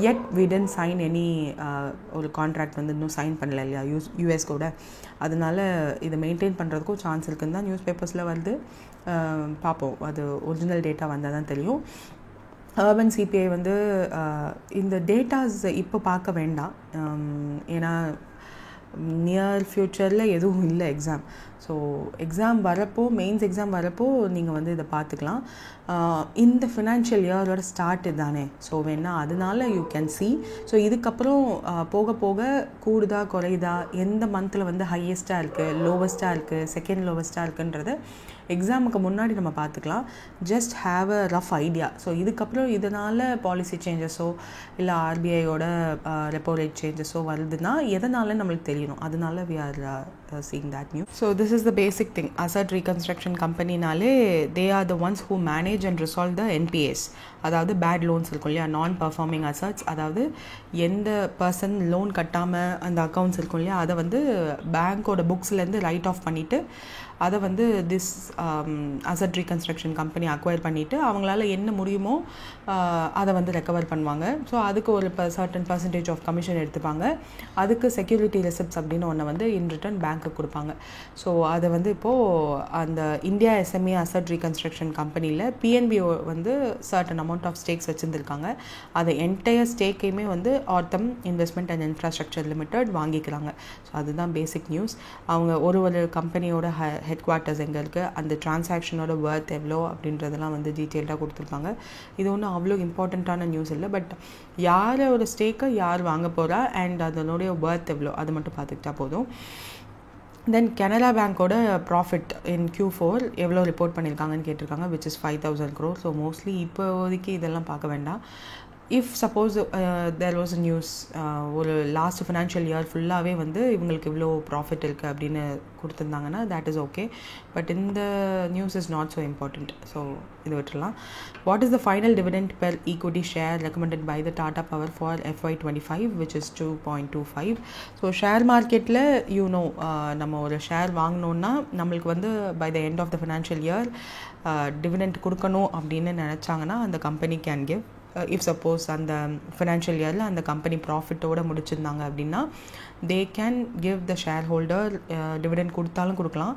yet we didn't sign any ஒரு கான்ட்ராக்ட் வந்து இன்னும் சைன் பண்ணல இல்லையா யூஎஸ் கூட. அதனால் இதை மெயின்டைன் பண்ணுறதுக்கும் சான்ஸ் இருக்குன்னு தான் நியூஸ் பேப்பர்ஸில் வருது. பார்ப்போம், அது ஒரிஜினல் டேட்டா வந்தால் தான் தெரியும். அர்பன் சிபிஐ வந்து இந்த டேட்டாஸ் இப்போ பார்க்க வேண்டாம். ஏன்னா நியர் ஃப்யூச்சரில் எதுவும் இல்லை எக்ஸாம். ஸோ எக்ஸாம் வரப்போ, மெயின்ஸ் எக்ஸாம் வரப்போ நீங்கள் வந்து இதை பார்த்துக்கலாம். இந்த ஃபினான்ஷியல் இயரோட ஸ்டார்ட் தானே, ஸோ வேணால் அதனால யூ கேன் சி. ஸோ இதுக்கப்புறம் போக போக கூடுதா குறையுதா, எந்த மந்தில் வந்து ஹையஸ்ட்டாக இருக்குது, லோவஸ்ட்டாக இருக்குது, செகண்ட் லோவஸ்ட்டாக இருக்குன்றத எக்ஸாமுக்கு முன்னாடி நம்ம பார்த்துக்கலாம். Just have a rough idea. So இதுக்கப்புறம் இதனால் பாலிசி சேஞ்சஸோ இல்லை ஆர்பிஐயோட ரெப்போ ரேட் சேஞ்சஸோ வருதுன்னா எதனால நம்மளுக்கு தெரியணும். அதனால we are seeing that news. So this is the basic thing. Asset reconstruction company naale they are the ones who manage and resolve the NPAs. அதாவது bad loans இருக்கும் இல்லையா, நான் பர்ஃபார்மிங் அசட்ஸ். அதாவது எந்த பர்சன் லோன் கட்டாமல் அந்த accounts இருக்கும் இல்லையா, அதை வந்து பேங்க்கோட புக்ஸ்லேருந்து ரைட் ஆஃப் பண்ணிவிட்டு அதை வந்து this asset reconstruction company acquire பண்ணிவிட்டு அவங்களால என்ன முடியுமோ அதை வந்து ரெக்கவர் பண்ணுவாங்க. ஸோ அதுக்கு ஒரு சர்டன் பர்சன்டேஜ் ஆஃப் கமிஷன் எடுத்துப்பாங்க. அதுக்கு செக்யூரிட்டி ரெசிப்ட்ஸ் அப்படின்னு ஒன்று வந்து இன் ரிட்டர்ன் பேங்க்கு கொடுப்பாங்க. ஸோ அதை வந்து இப்போது அந்த இந்தியா எஸ்எம்இ அசட் ரீகன்ஸ்ட்ரக்ஷன் கம்பெனியில் பிஎன்பி வந்து சர்டன் அமௌண்ட் ஆஃப் ஸ்டேக்ஸ் வச்சுருந்துருக்காங்க. அதை என்டையர் ஸ்டேக்கையுமே வந்து ஆர்த்தம் இன்வெஸ்ட்மெண்ட் அண்ட் இன்ஃப்ராஸ்ட்ரக்சர் லிமிடெட் வாங்கிக்கிறாங்க. ஸோ அதுதான் பேசிக் நியூஸ். அவங்க ஒரு கம்பெனியோட ஹெட் குவார்ட்டர்ஸ் எங்கே இருக்குது, அந்த டிரான்சாக்ஷனோட ஒர்த் எவ்வளோ அப்படின்றதெல்லாம் வந்து டீட்டெயில்டாக கொடுத்துருப்பாங்க. இது ஒன்றும் அவ்வளோ இம்பார்ட்டண்ட்டான நியூஸ் இல்லை. பட் யார் ஒரு ஸ்டேக்கை யார் வாங்க போகிறா அண்ட் அதனுடைய ஒர்த் எவ்வளோ அது மட்டும் பார்த்துக்கிட்டா போதும். தென் கனரா பேங்க்கோட ப்ராஃபிட் இன் Q4 எவ்வளோ ரிப்போர்ட் பண்ணியிருக்காங்கன்னு கேட்டிருக்காங்க, which is 5,000 crore. So mostly இப்போதைக்கு இதெல்லாம் பார்க்க வேண்டாம். If suppose there was a news, ஒரு லாஸ்ட் ஃபினான்ஷியல் இயர் ஃபுல்லாகவே வந்து இவங்களுக்கு இவ்வளோ ப்ராஃபிட் இருக்குது அப்படின்னு கொடுத்துருந்தாங்கன்னா தேட் இஸ் ஓகே. பட் இந்த news is not so important. So இது விட்டுடலாம். What is the final dividend per equity share recommended by the Tata power for FY25 which is 2.25. So share மார்க்கெட்டில் நம்ம ஒரு ஷேர் வாங்கினோன்னா நம்மளுக்கு வந்து by the end of the financial year dividend கொடுக்கணும் அப்படின்னு நினச்சாங்கன்னா அந்த company can give. If suppose அந்த ஃபினான்ஷியல் இயரில் அந்த கம்பெனி ப்ராஃபிட்டோடு முடிச்சிருந்தாங்க அப்படின்னா they can give the shareholder dividend கொடுத்தாலும் கொடுக்கலாம்.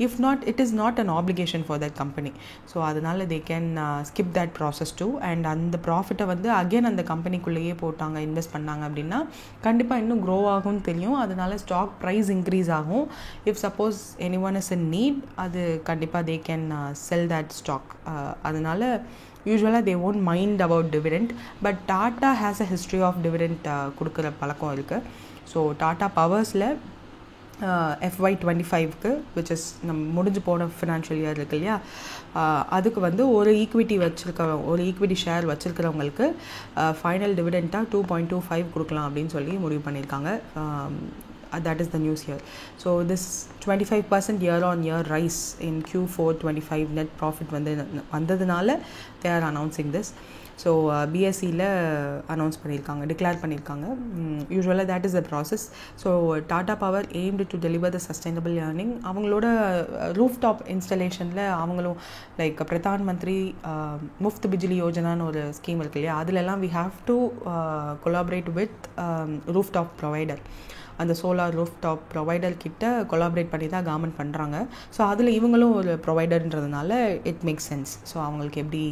If not, it is not an application for that company. So அதனால் they can skip that process too. And அந்த ப்ராஃபிட்டை வந்து அகெயின் அந்த கம்பெனிக்குள்ளேயே போட்டாங்க, இன்வெஸ்ட் பண்ணாங்க அப்படின்னா கண்டிப்பாக இன்னும் க்ரோ ஆகும்னு தெரியும். அதனால ஸ்டாக் ப்ரைஸ் இன்க்ரீஸ் ஆகும். If suppose any one is in need, அது கண்டிப்பாக they can sell that stock. அதனால் யூஸ்வலாக they won't mind about dividend. But Tata has a history of dividend கொடுக்குற பழக்கம் இருக்குது. ஸோ டாட்டா பவர்ஸில் FY25க்கு விச் இஸ் நம்ம முடிஞ்சு போன ஃபினான்ஷியல் இயர் இருக்கு இல்லையா, அதுக்கு வந்து ஒரு ஈக்விட்டி ஷேர் வச்சுருக்கிறவங்களுக்கு ஃபைனல் டிவிடெண்ட்டாக 2.25 கொடுக்கலாம் அப்படின்னு சொல்லி முடிவு பண்ணியிருக்காங்க. That is the news here. So this 25% year-on-year rise in Q4 25 net profit வந்ததுனால they are announcing this. So பிஎஸ்சியில் அனௌன்ஸ் பண்ணியிருக்காங்க, டிக்ளேர் பண்ணியிருக்காங்க. யூஸ்வலாக that is the process. So Tata power aimed to deliver the sustainable earning. அவங்களோட rooftop இன்ஸ்டலேஷனில் அவங்களும் like Pradhan Mantri முஃப்த் பிஜிலி யோஜனான்னு ஒரு scheme இருக்கு இல்லையா, அதிலெல்லாம் we have to collaborate with rooftop provider. அந்த சோலார் ரூஃப் டாப் ப்ரொவைடர் கிட்ட கொலாபரேட் பண்ணி தான் கவர்மெண்ட் பண்ணுறாங்க. ஸோ அதில் இவங்களும் ஒரு ப்ரொவைடர்ன்றதுனால இட் மேக்ஸ் சென்ஸ். ஸோ அவங்களுக்கு எப்படி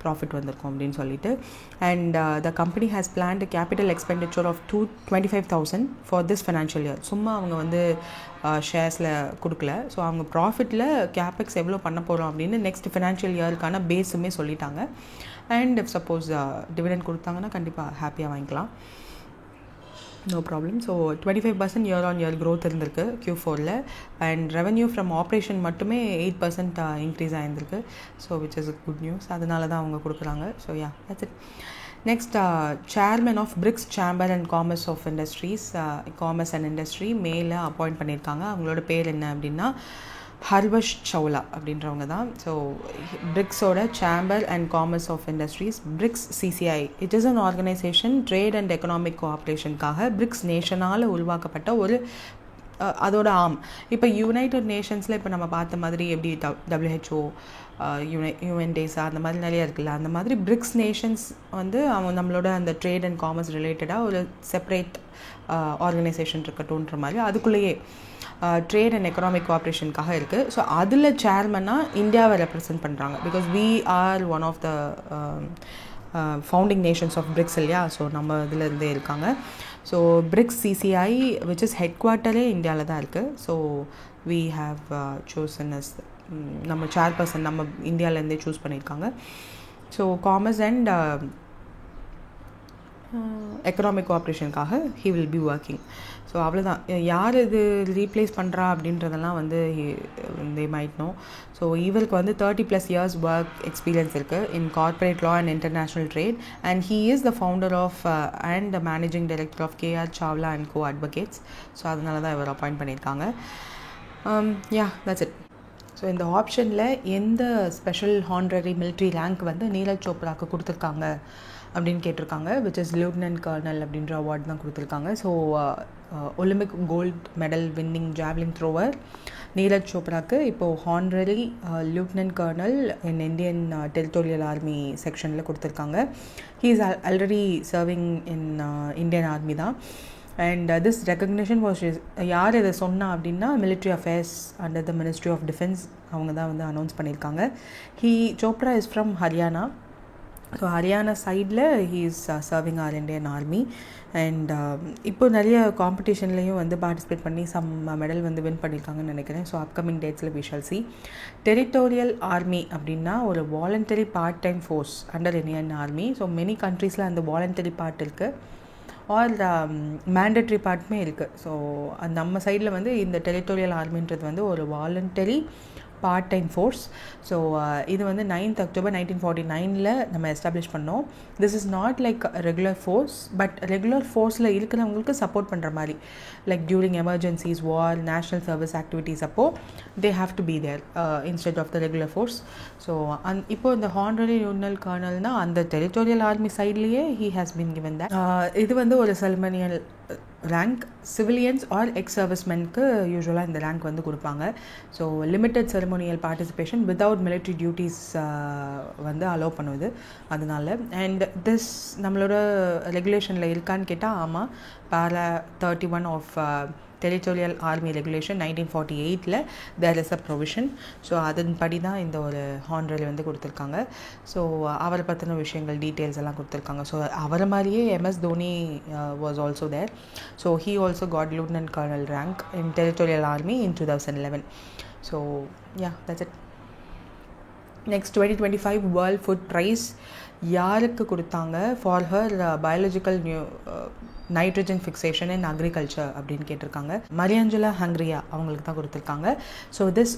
ப்ராஃபிட் வந்திருக்கும் அப்படின்னு சொல்லிட்டு. And the company has planned capital expenditure of 25,000 for this financial year. சும்மா அவங்க வந்து ஷேர்ஸில் கொடுக்கல. ஸோ அவங்க ப்ராஃபிட்டில் கேபெக்ஸ் எவ்வளோ பண்ண போகிறோம் அப்படின்னு நெக்ஸ்ட் ஃபினான்ஷியல் இயருக்கான பேஸுமே சொல்லிட்டாங்க. அண்ட் இஃப் சப்போஸ் டிவிடெண்ட் கொடுத்தாங்கன்னா கண்டிப்பாக ஹாப்பியாக வாங்கிக்கலாம், no problem. So 25% year-on-year growth இருந்திருக்கு Q4ல். அண்ட் ரெவன்யூ ஃப்ரம் ஆப்ரேஷன் மட்டுமே 8% இன்க்ரீஸ் ஆகிருந்திருக்கு. So which is good news. அதனால தான் அவங்க கொடுக்குறாங்க. So yeah, that's it. Next, chairman of BRICS chamber and commerce of industries, commerce and industry மேலே appoint பண்ணியிருக்காங்க. அவங்களோட பேர் என்ன அப்படின்னா ஹர்வஷ் சவுலா அப்படின்றவங்க தான். ஸோ பிரிக்ஸோட chamber and commerce of industries, BRICS CCI, it is an organisation trade and economic கோஆப்ரேஷனுக்காக பிரிக்ஸ் நேஷனால் உருவாக்கப்பட்ட ஒரு அதோட ஆம். இப்போ யுனைடெட் நேஷன்ஸில் இப்போ நம்ம பார்த்த மாதிரி எப்படி WHO, UNDESA அந்த மாதிரி நிறையா இருக்குல்ல, அந்த மாதிரி பிரிக்ஸ் நேஷன்ஸ் வந்து அவங்க நம்மளோட அந்த ட்ரேட் அண்ட் காமர்ஸ் ரிலேட்டடாக ஒரு செப்பரேட் ஆர்கனைசேஷன் இருக்கட்டும்ன்ற மாதிரி அதுக்குள்ளேயே ட்ரேட் அண்ட் எக்கனாமிக் கோஆப்ரேஷனுக்காக இருக்குது. ஸோ அதில் சேர்மனாக இந்தியாவை ரெப்ரசன்ட் பண்ணுறாங்க. Because we are one of the founding nations of BRICS இல்லையா, ஸோ நம்ம இதில் இருக்காங்க. So BRICS CCI which is head குவார்ட்டரே இந்தியாவில் தான் இருக்குது. So we have chosen as நம்ம சேர்பர்சன் நம்ம இந்தியாவிலேருந்தே சூஸ் பண்ணியிருக்காங்க. ஸோ காமர்ஸ் அண்ட் எக்கனாமிக் கோஆப்ரேஷனுக்காக he will be working. So அவ்வளோதான். யார் இது ரீப்ளேஸ் பண்ணுறா அப்படின்றதெல்லாம் வந்து தே மைட் நோ. ஸோ இவருக்கு வந்து 30+ years ஒர்க் எக்ஸ்பீரியன்ஸ் இருக்குது in corporate law and international trade, and he is the founder of and managing director of K R Chawla and co advocates. So அதனால தான் இவர் அப்பாயிண்ட் பண்ணியிருக்காங்க. That's it. ஸோ இந்த ஆப்ஷனில் எந்த ஸ்பெஷல் ஹானரரி மிலிட்ரி ரேங்க் வந்து நீரஜ் சோப்ராவுக்கு கொடுத்துருக்காங்க அப்படின்னு கேட்டிருக்காங்க, விச் இஸ் லெஃப்டினன்ட் கர்னல் அப்படின்ற அவார்ட் தான் கொடுத்துருக்காங்க. So Olympic gold medal winning javelin thrower Neeraj சோப்ராவுக்கு இப்போது honorary lieutenant colonel in Indian territorial army செக்ஷனில் கொடுத்துருக்காங்க. He is already serving in Indian army தான். அண்ட் திஸ் ரெக்கக்னிஷன் வாஸ் யார் இதை சொன்னா அப்படின்னா military affairs under the ministry of defence, அவங்க தான் வந்து அனௌன்ஸ் பண்ணியிருக்காங்க. Chopra is from Haryana. So Haryana சைடில் he is serving R Indian army. And இப்போ நிறைய காம்படிஷன்லேயும் வந்து பார்ட்டிசிபேட் பண்ணி சம் மெடல் வந்து வின் பண்ணியிருக்காங்கன்னு நினைக்கிறேன். ஸோ அப்கமிங் டேட்ஸில் we shall see. Territorial army அப்படின்னா ஒரு voluntary part time force under Indian army. So many கண்ட்ரீஸில் அந்த வாலண்டரி பார்ட் இருக்குது ஆர் மேண்டட்ரி பார்ட்டுமே இருக்குது. ஸோ நம்ம சைடில் வந்து இந்த டெரிட்டோரியல் ஆர்மின்றது வந்து ஒரு voluntary part time force. So இது வந்து 9th October 1949 நம்ம எஸ்டாப்ளிஷ் பண்ணோம். This is not like regular force, but regular ஃபோர்ஸில் இருக்கிறவங்களுக்கு சப்போர்ட் பண்ணுற மாதிரி, like during emergencies, war, national service activities அப்போது they have to be there instead of the regular force. So இப்போது இந்த ஹானரரி லெஃப்டினன்ட் கர்னல்னால் அந்த டெரிட்டோரியல் ஆர்மி சைட்லேயே he has been given that. இது வந்து ஒரு ceremonial rank. Civilians R X சர்வீஸ்மென்க்கு யூஸ்வலாக இந்த ரேங்க் வந்து கொடுப்பாங்க. So limited ceremonial participation without military duties வந்து அலோவ் பண்ணுவது அதனால. அண்ட் திஸ் நம்மளோட ரெகுலேஷனில் இருக்கான்னு கேட்டால் ஆமாம், para 31 of territorial army regulation 1948 there is a provision. So அதன்படி தான் இந்த ஒரு ஹானரரி வந்து கொடுத்துருக்காங்க. ஸோ அவரை பற்றின விஷயங்கள் டீட்டெயில்ஸ் எல்லாம் கொடுத்துருக்காங்க. ஸோ அவரை மாதிரியே MS Dhoni was also there. So he also got lieutenant colonel rank in territorial army in 2011. So that's it. Next 2025 world food prize யாருக்கு கொடுத்தாங்க for her biological nitrogen fixation in agriculture அப்படின்னு கேட்டிருக்காங்க. Mariangela Hungria அவங்களுக்கு தான் கொடுத்துருக்காங்க. So this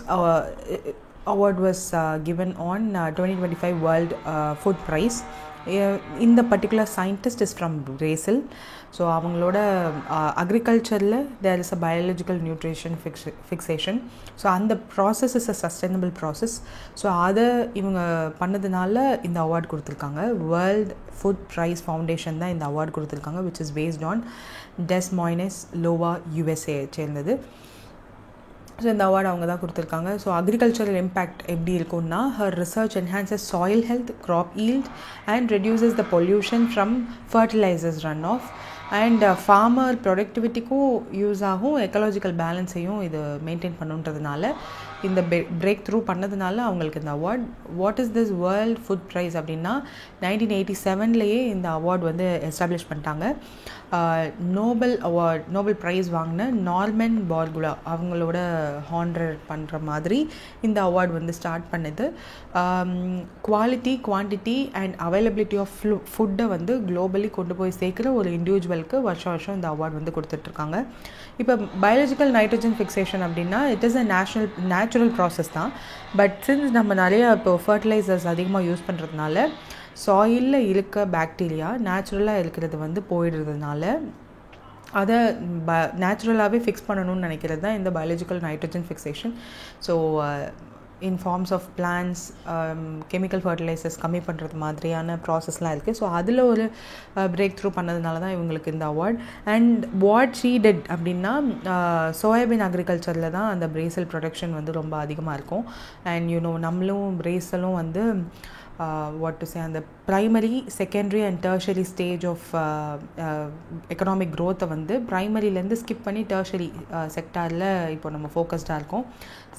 award was given on 2025 World Food Prize. இந்த particular scientist is from Brazil. So அவங்களோட அக்ரிகல்ச்சரில் there is a biological nutrition fixation. So அந்த process is a sustainable process. So அதை இவங்க பண்ணதுனால இந்த அவார்டு கொடுத்துருக்காங்க. வேர்ல்ட் ஃபுட் ப்ரைஸ் ஃபவுண்டேஷன் தான் இந்த அவார்டு கொடுத்துருக்காங்க, விச் இஸ் பேஸ்ட் ஆன் டெஸ் மாய்னஸ் லோவா USA சேர்ந்தது. ஸோ இந்த அவார்டு அவங்க தான் கொடுத்துருக்காங்க. ஸோ அக்ரிகல்ச்சரல் இம்பேக்ட் எப்படி இருக்கும்னா, her research enhances soil health, crop yield and reduces the pollution from fertilizers run off. And farmer ப்ரொடக்டிவிட்டிக்கும் யூஸ் ஆகும், எக்கலாஜிக்கல் பேலன்ஸையும் இது மெயின்டைன் பண்ணுன்றதுனால இந்த பிரேக் த்ரூ பண்ணதுனால அவங்களுக்கு இந்த award. What is this world food prize அப்படின்னா 1987 இந்த அவார்டு வந்து எஸ்டாப்ளிஷ் பண்ணிட்டாங்க. நோபல் ப்ரைஸ் வாங்கின நார்மன் பார்குலா அவங்களோட ஹானர் பண்ணுற மாதிரி இந்த அவார்டு வந்து ஸ்டார்ட் பண்ணுது. Quality, quantity and availability of ஃபுட்டை வந்து குளோபலி கொண்டு போய் சேர்க்குற ஒரு இண்டிவிஜுவலுக்கு வருஷம் இந்த அவார்டு வந்து கொடுத்துட்ருக்காங்க. இப்போ பயாலஜிக்கல் நைட்ரஜன் ஃபிக்சேஷன் அப்படின்னா it is a natural process தான். பட் சின்ஸ் நம்ம நிறைய இப்போ ஃபர்டிலைசர்ஸ் அதிகமாக யூஸ் பண்ணுறதுனால சாயிலில் இருக்க பாக்டீரியா நேச்சுரலாக இருக்கிறது வந்து போயிடுறதுனால அதை நேச்சுரலாகவே ஃபிக்ஸ் பண்ணணும்னு நினைக்கிறது தான் இந்த biological nitrogen fixation. So in farms of plants, chemical fertilisers கம்மி பண்ணுறது மாதிரியான ப்ராசஸ்லாம் இருக்குது. ஸோ அதில் ஒரு பிரேக் த்ரூ பண்ணதுனால தான் இவங்களுக்கு இந்த award. And what she did அப்படின்னா, சோயாபீன் அக்ரிகல்ச்சரில் தான் அந்த பிரேசில் ப்ரொடக்ஷன் வந்து ரொம்ப அதிகமாக இருக்கும். அண்ட் நம்மளும் பிரேசிலும் வந்து what to say, அந்த primary, secondary and tertiary stage of economic க்ரோத்தை வந்து ப்ரைமரியிலேருந்து ஸ்கிப் பண்ணி டெர்ஷரி செக்டாரில் இப்போ நம்ம ஃபோக்கஸ்டாக இருக்கோம்.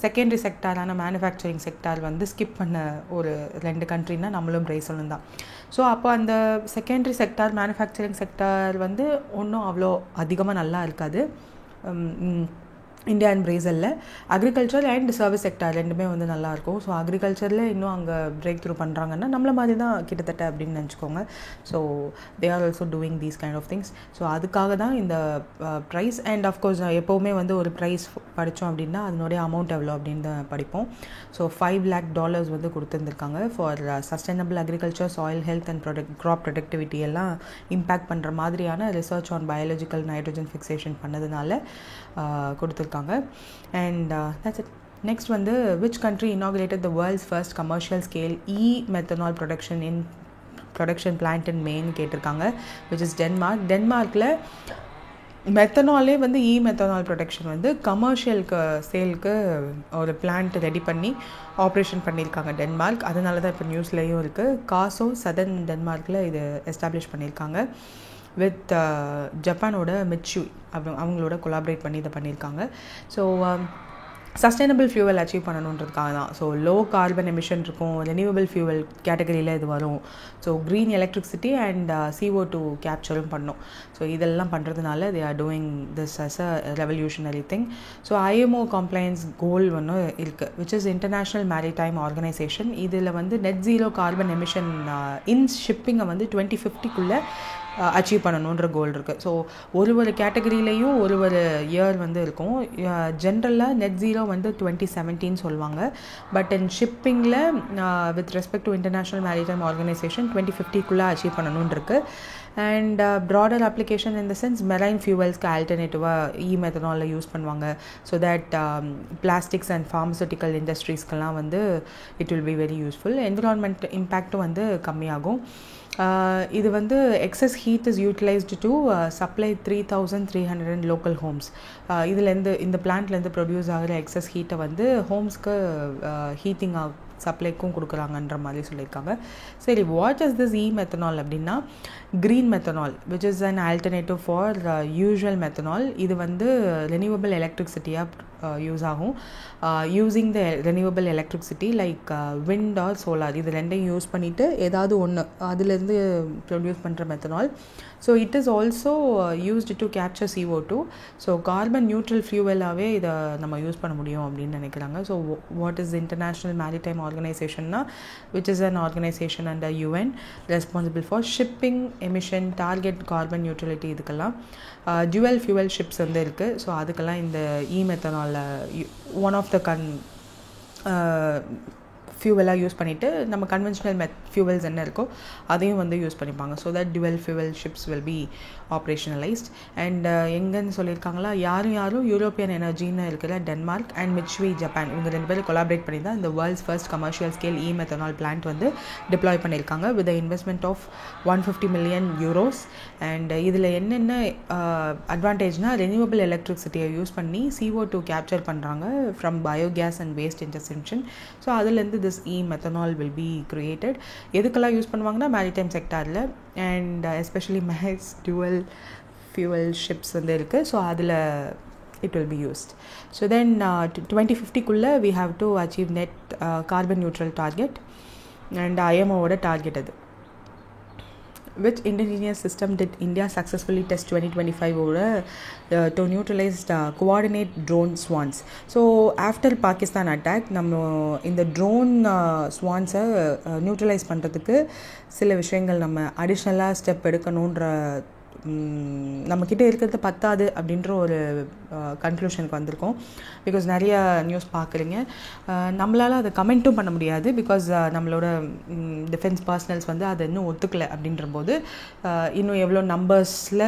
செகண்டரி செக்டாரான மேனுஃபேக்சரிங் செக்டார் வந்து ஸ்கிப் பண்ண ஒரு 2 கண்ட்ரின்னா நம்மளும் பிரேசிலும் தான். ஸோ அப்போ அந்த செகண்டரி செக்டார் மேனுஃபேக்சரிங் செக்டார் வந்து ஒன்றும் அவ்வளோ அதிகமாக நல்லா இருக்காது இந்தியா அண்ட் பிரேசிலில். அக்ரிகல்ச்சர் அண்ட் சர்வீஸ் செக்டார் ரெண்டுமே வந்து நல்லாயிருக்கும். ஸோ அக்ரிகல்ச்சரில் இன்னும் அங்கே பிரேக் த்ரூ பண்ணுறாங்கன்னா நம்மள மாதிரி தான் கிட்டத்தட்ட அப்படின்னு நினச்சிக்கோங்க. So they are also doing these kind of things. So அதுக்காக தான் இந்த ப்ரைஸ். அண்ட் அஃப்கோர்ஸ் எப்போவுமே வந்து ஒரு ப்ரைஸ் படித்தோம் அப்படின்னா அதனுடைய அமௌண்ட் எவ்வளோ அப்படின்னு தான் படிப்போம். ஸோ $5 lakh வந்து கொடுத்துருந்துருக்காங்க for sustainable agriculture, soil health and crop productivity எல்லாம் இம்பேக்ட் பண்ணுற மாதிரியான research on biological nitrogen fixation பண்ணதுனால கொடுத்துருக்காங்க. And that's it. Next வந்து which country inaugurated the world's first commercial scale e-methanol production plant in Maine கேட்டிருக்காங்க, which is Denmark. டென்மார்க்கில் மெத்தனாலே வந்து methanol production வந்து கமர்ஷியலுக்கு சேலுக்கு ஒரு பிளான்ட் ரெடி பண்ணி ஆப்ரேஷன் பண்ணியிருக்காங்க டென்மார்க். அதனால தான் இப்போ நியூஸ்லேயும் இருக்குது. காசோ சதர்ன் டென்மார்க்கில் இது எஸ்டாப்ளிஷ் பண்ணியிருக்காங்க வித் ஜப்பானோட மிட்சுய் அவங்களோட கொலாபரேட் பண்ணி இதை பண்ணியிருக்காங்க. ஸோ சஸ்டைனபிள் ஃபியூவல் அச்சீவ் பண்ணணுன்றதுக்காக தான். ஸோ லோ கார்பன் எமிஷன் இருக்கும், ரெனியூவபிள் ஃபியூவல் கேட்டகரியில் இது வரும். So green electricity and CO2 கேப்சரும் பண்ணும். ஸோ இதெல்லாம் பண்ணுறதுனால they are doing this as a revolutionary thing. So IMO compliance goal ஒன்று இருக்குது, which is international maritime organisation. இதில் வந்து net zero carbon emission in ஷிப்பிங்கை வந்து 2050 அச்சீவ் பண்ணணுன்ற கோல் இருக்குது. ஸோ ஒரு கேட்டகரியிலையும் ஒரு இயர் வந்து இருக்கும். ஜென்ரலாக நெட் ஜீரோ வந்து 2017 சொல்லுவாங்க. பட் இன் ஷிப்பிங்கில் with respect to international maritime organisation 2050 பண்ணணுன்னு இருக்குது. And broader application in the sense marine ஃபியூவல்ஸ்க்கு ஆல்டர்னேட்டிவாக மெத்தனாலில் யூஸ் பண்ணுவாங்க. So that plastics and pharmaceutical இண்டஸ்ட்ரீஸ்க்கெல்லாம் வந்து it will be very useful. Environment இம்பேக்டும் வந்து கம்மியாகும். இது வந்து excess heat is utilised to supply 3,300 local homes. இதுலேருந்து இந்த பிளான்ட்லேருந்து ப்ரொடியூஸ் ஆகிற எக்ஸஸ் ஹீட்டை வந்து ஹோம்ஸ்க்கு ஹீட்டிங் சப்ளைக்கும் கொடுக்குறாங்கன்ற மாதிரி சொல்லியிருக்காங்க. சரி, வாட் இஸ் திஸ் மெத்தனால் அப்படின்னா green methanol which is an alternative for usual methanol. இது வந்து ரெனியூவபிள் எலக்ட்ரிசிட்டியாக யூஸ் ஆகும். Using the renewable electricity like wind or solar, இது ரெண்டையும் யூஸ் பண்ணிவிட்டு ஏதாவது ஒன்று அதுலேருந்து ப்ரொடியூஸ் பண்ணுற methanol. So it is also used to capture CO2. So carbon neutral ஃபியூவலாகவே இதை நம்ம யூஸ் பண்ண முடியும் அப்படின்னு நினைக்கிறாங்க. So what is international maritime ஆர்கனைசேஷன்னா which is an organisation under UN responsible for shipping emission target carbon neutrality. இதுக்கெல்லாம் dual fuel ships வந்து இருக்குது. ஸோ அதுக்கெல்லாம் இந்த மெத்தனாலில் ஒன் ஆஃப் த ஃபியூவலாக யூஸ் பண்ணிவிட்டு நம்ம கன்வென்ஷனல் ஃபியூவல்ஸ் என்ன இருக்கோ அதையும் வந்து யூஸ் பண்ணிப்பாங்க. So that dual fuel ships will be operationalised. அண்ட் எங்கன்னு சொல்லியிருக்காங்களா, யாரும் யூரோப்பியன் எனர்ஜின்னு இருக்கிற டென்மார்க் அண்ட் மிட்சுய் ஜப்பான் இவங்க 2 பேரும் கொலாபரேட் பண்ணி தான் இந்த world's first commercial scale methanol plant வந்து டிப்ளாய் பண்ணியிருக்காங்க with investment of 150 million euros. And இதில் என்னென்ன அட்வான்டேஜ்னால் ரெனியூவபிள் எலக்ட்ரிசிட்டியை யூஸ் பண்ணி CO2 கேப்சர் பண்ணுறாங்க from biogas and waste interception. So அதுலேருந்து this methanol will be created. எதுக்கெல்லாம் யூஸ் பண்ணுவாங்கன்னா மேரிடைம் செக்டாரில் and especially makes dual fuel ships வந்து இருக்குது. ஸோ அதில் it will be used. So then 2050 we have to achieve net carbon neutral target and IMO ஓட target அது. Which indigenous system did India successfully test 2025 over to neutralize coordinate drone swans? So after Pakistan attack நம்ம இந்த drone ஸ்வான்ஸை neutralise பண்ணுறதுக்கு சில விஷயங்கள் நம்ம அடிஷ்னலாக step எடுக்கணுன்ற நம்மக்கிட்ட இருக்கிறது பத்தாது அப்படின்ற ஒரு கன்க்ளூஷனுக்கு வந்திருக்கோம். பிகாஸ் நிறைய நியூஸ் பார்க்குறீங்க, நம்மளால் அதை கமெண்ட்டும் பண்ண முடியாது. பிகாஸ் நம்மளோட டிஃபென்ஸ் பர்சனல்ஸ் வந்து அதை இன்னும் ஒத்துக்கலை அப்படின்ற போது இன்னும் எவ்வளோ நம்பர்ஸில்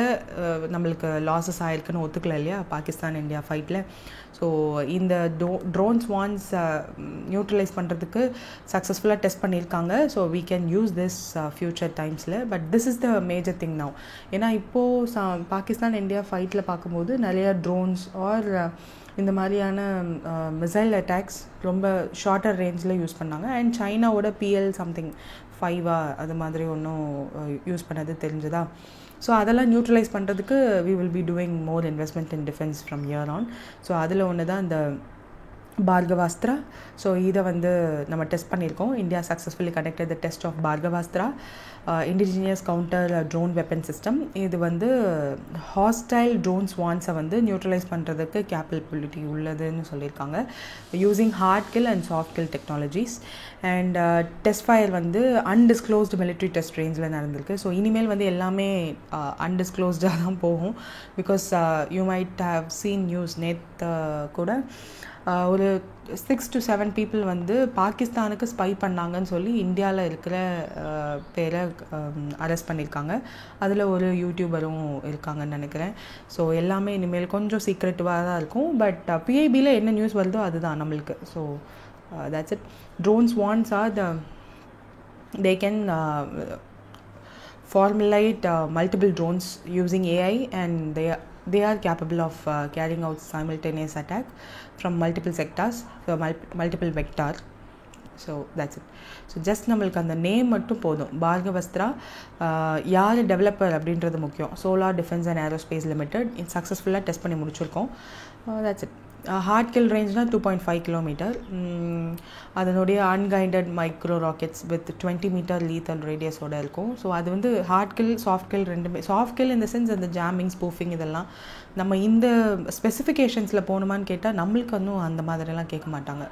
நம்மளுக்கு லாஸஸ் ஆகிருக்குன்னு ஒத்துக்கலை இல்லையா பாகிஸ்தான் இந்தியா ஃபைட்டில். ஸோ இந்த ட்ரோன் ஸ்வான்ஸ் நியூட்ரலைஸ் பண்ணுறதுக்கு சக்ஸஸ்ஃபுல்லாக டெஸ்ட் பண்ணியிருக்காங்க. So we can use this future டைம்ஸில். But this is the major thing now. ஏன்னா இப்போது பாகிஸ்தான் இந்தியா ஃபைட்டில் பார்க்கும்போது நிறையா ட்ரோன்ஸ் ஆர் இந்த மாதிரியான மிசைல் அட்டாக்ஸ் ரொம்ப ஷார்ட்டர் ரேஞ்சில் யூஸ் பண்ணாங்க. அண்ட் சைனாவோட PL something 5 அது மாதிரி ஒன்றும் யூஸ் பண்ணது தெரிஞ்சதா. ஸோ அதெல்லாம் நியூட்ரலைஸ் பண்ணுறதுக்கு we will be doing more investment in defense from here on. So அதில் ஒன்று தான் இந்த பார்கவாஸ்திரா. ஸோ இதை வந்து நம்ம டெஸ்ட் பண்ணியிருக்கோம். India successfully conducted the test of Bhargavastra indigenous counter drone weapon system. இது வந்து ஹாஸ்டைல் ட்ரோன் ஸ்வான்ஸை வந்து நியூட்ரலைஸ் பண்ணுறதுக்கு கேப்பபிலிட்டி உள்ளதுன்னு சொல்லியிருக்காங்க, using hard kill and soft kill technologies. And test fire வந்து அன்டிஸ்க்ளோஸ்டு மிலிட்ரி டெஸ்ட் ரேஞ்சில் நடந்திருக்கு. ஸோ இனிமேல் வந்து எல்லாமே அன்டிஸ்க்ளோஸ்டாக தான் போகும். Because you might have seen news நேற்று கூட ஒரு 6 to 7 people வந்து பாகிஸ்தானுக்கு ஸ்பை பண்ணாங்கன்னு சொல்லி இந்தியாவில் இருக்கிற பேரை அரெஸ்ட் பண்ணியிருக்காங்க. அதில் ஒரு யூடியூபரும் இருக்காங்கன்னு நினைக்கிறேன். ஸோ எல்லாமே இனிமேல் கொஞ்சம் சீக்ரெட்டிவாக தான் இருக்கும். பட் பிஐபியில் என்ன நியூஸ் வருதோ அதுதான் நம்மளுக்கு. So that's it. Drone swarms are they can formulate multiple drones using AI, and they are capable of carrying out simultaneous attack from multiple sectors, so multiple vector. So that's it. So just நம்மளுக்கு அந்த name மட்டும் போதும். பார்கவாஸ்திரா யார் developer அப்படின்றது முக்கியம். Solar defence and aerospace limited இது சக்ஸஸ்ஃபுல்லாக test பண்ணி முடிச்சிருக்கோம். That's it. ஹார்ட் கில் ரேஞ்ச்னால் 2.5 கிலோமீட்டர். அதனுடைய unguided micro rockets with 20 metre lethal ரேடியஸோடு இருக்கும். ஸோ அது வந்து ஹார்ட் கில் சாஃப்ட் கில் ரெண்டுமே. சாஃப்ட் கில் இந்த சென்ஸ் அந்த ஜாமிங் ஸ்பூஃபிங் இதெல்லாம் நம்ம இந்த ஸ்பெசிஃபிகேஷன்ஸில் போகணுமான்னு கேட்டால் நம்மளுக்கு இன்னும் அந்த மாதிரிலாம் கேட்க மாட்டாங்க.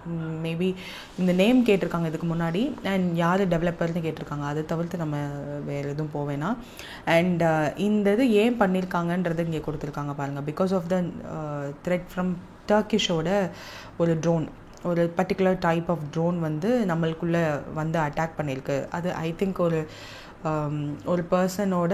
மேபி இந்த நேம் கேட்டிருக்காங்க இதுக்கு முன்னாடி, அண்ட் யார் டெவலப்பர்னு கேட்டிருக்காங்க. அதை தவிர்த்து நம்ம வேறு எதுவும் போவேனா. அண்ட் இந்த இது ஏன் பண்ணியிருக்காங்கன்றது இங்கே கொடுத்துருக்காங்க பாருங்கள். Because of the threat from டர்க்கிஷோட ஒரு ட்ரோன், ஒரு பர்டிகுலர் டைப் ஆஃப் ட்ரோன் வந்து நம்மளுக்குள்ளே வந்து அட்டாக் பண்ணியிருக்கு. அது ஐ திங்க் ஒரு பர்சனோட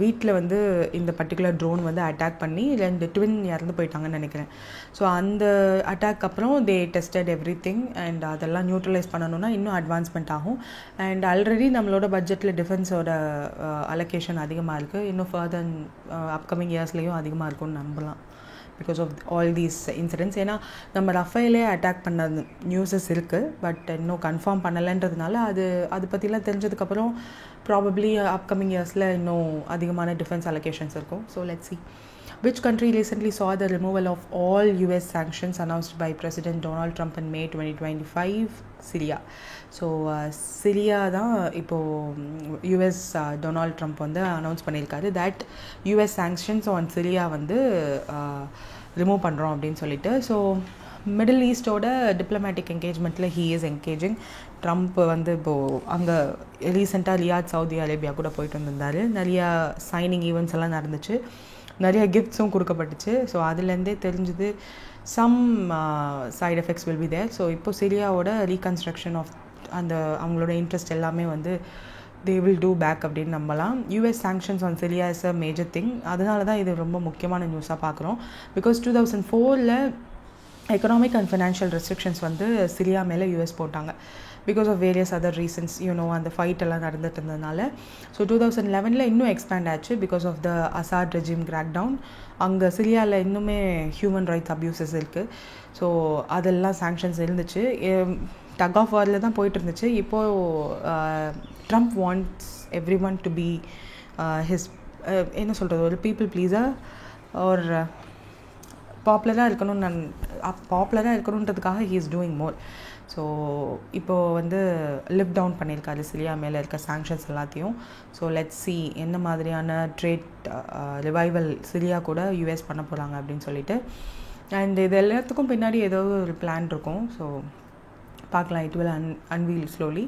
வீட்டில் வந்து இந்த பர்டிகுலர் ட்ரோன் வந்து அட்டாக் பண்ணி 2 ட்வின் இறந்து போயிட்டாங்கன்னு நினைக்கிறேன். ஸோ அந்த அட்டாக் அப்புறம் தே டெஸ்டட் எவ்ரி திங், அண்ட் அதெல்லாம் நியூட்ரலைஸ் பண்ணணுன்னா இன்னும் அட்வான்ஸ்மெண்ட் ஆகும். அண்ட் ஆல்ரெடி நம்மளோட பட்ஜெட்டில் டிஃபென்ஸோட அலோகேஷன் அதிகமாக இருக்குது. இன்னும் ஃபர்தர் அப்கமிங் இயர்ஸ்லேயும் அதிகமாக இருக்கும்னு நம்பலாம் because of all these incidents. ஏன்னா நம்ம ரஃபேலே அட்டாக் பண்ண நியூஸஸ் இருக்குது, பட் இன்னும் கன்ஃபார்ம் பண்ணலைன்றதுனால அது பற்றிலாம் தெரிஞ்சதுக்கப்புறம் ப்ராபப்ளி அப்கமிங் இயர்ஸில் இன்னும் அதிகமான டிஃபென்ஸ் அலோகேஷன்ஸ் இருக்கும். So let's see. Which country recently saw the removal of all US sanctions announced by President Donald Trump in May 2025? Syria. So Syria தான் இப்போது யூஎஸ் டொனால்ட் ட்ரம்ப் வந்து அனௌன்ஸ் பண்ணியிருக்காரு that US sanctions on Syria வந்து remove பண்ணுறோம் அப்படின்னு சொல்லிட்டு. So middle ஈஸ்டோட diplomatic என்கேஜ்மெண்ட்டில் ஹீ இஸ் என்கேஜிங். ட்ரம்ப் வந்து இப்போது அங்கே ரீசெண்டாக ரியாத் சவுதி அரேபியா கூட போயிட்டு வந்திருந்தார். நிறையா சைனிங் ஈவெண்ட்ஸ் எல்லாம் நடந்துச்சு, நிறைய கிஃப்ட்ஸும் கொடுக்கப்பட்டுச்சு. ஸோ அதுலேருந்தே தெரிஞ்சுது some side effects will be there. So இப்போ சிரியாவோட ரீகன்ஸ்ட்ரக்ஷன் ஆஃப் அந்த அவங்களோட இன்ட்ரெஸ்ட் எல்லாமே வந்து தே வில் டூ பேக் அப்படின்னு நம்பலாம். US sanctions on Syria is a major thing. அதனால தான் இது ரொம்ப முக்கியமான நியூஸாக பார்க்குறோம். Because 2004 economic and financial restrictions வந்து சிரியா மேலே யூஎஸ் போட்டாங்க because of various other reasons. அந்த ஃபைட் எல்லாம் நடந்துட்டு இருந்ததுனால. ஸோ 2011 இன்னும் எக்ஸ்பேண்ட் ஆச்சு because of the Assad regime crack down. அங்கே சிரியாவில் இன்னுமே ஹியூமன் ரைட்ஸ் அப்யூசஸ் இருக்குது. ஸோ அதெல்லாம் சாங்ஷன்ஸ் இருந்துச்சு. டக் ஆஃப் வாரில் தான் போயிட்டு இருந்துச்சு. இப்போது Trump wants everyone to be his என்ன சொல்கிறது, ஒரு பீப்புள் ப்ளீஸாக ஒரு பாப்புலராக இருக்கணுன்றதுக்காக he is doing more. So இப்போது வந்து லிஃப்ட் டவுன் பண்ணியிருக்காரு சிரியா மேலே இருக்க சாங்ஷன்ஸ் எல்லாத்தையும். ஸோ லெட்ஸ் see என்ன மாதிரியான ட்ரேட் ரிவைவல் சிரியா கூட யூஎஸ் பண்ண போகிறாங்க அப்படின்னு சொல்லிட்டு. அண்ட் இது எல்லாத்துக்கும் பின்னாடி ஏதோ ஒரு பிளான் இருக்கும். ஸோ பார்க்கலாம், it will unveil slowly.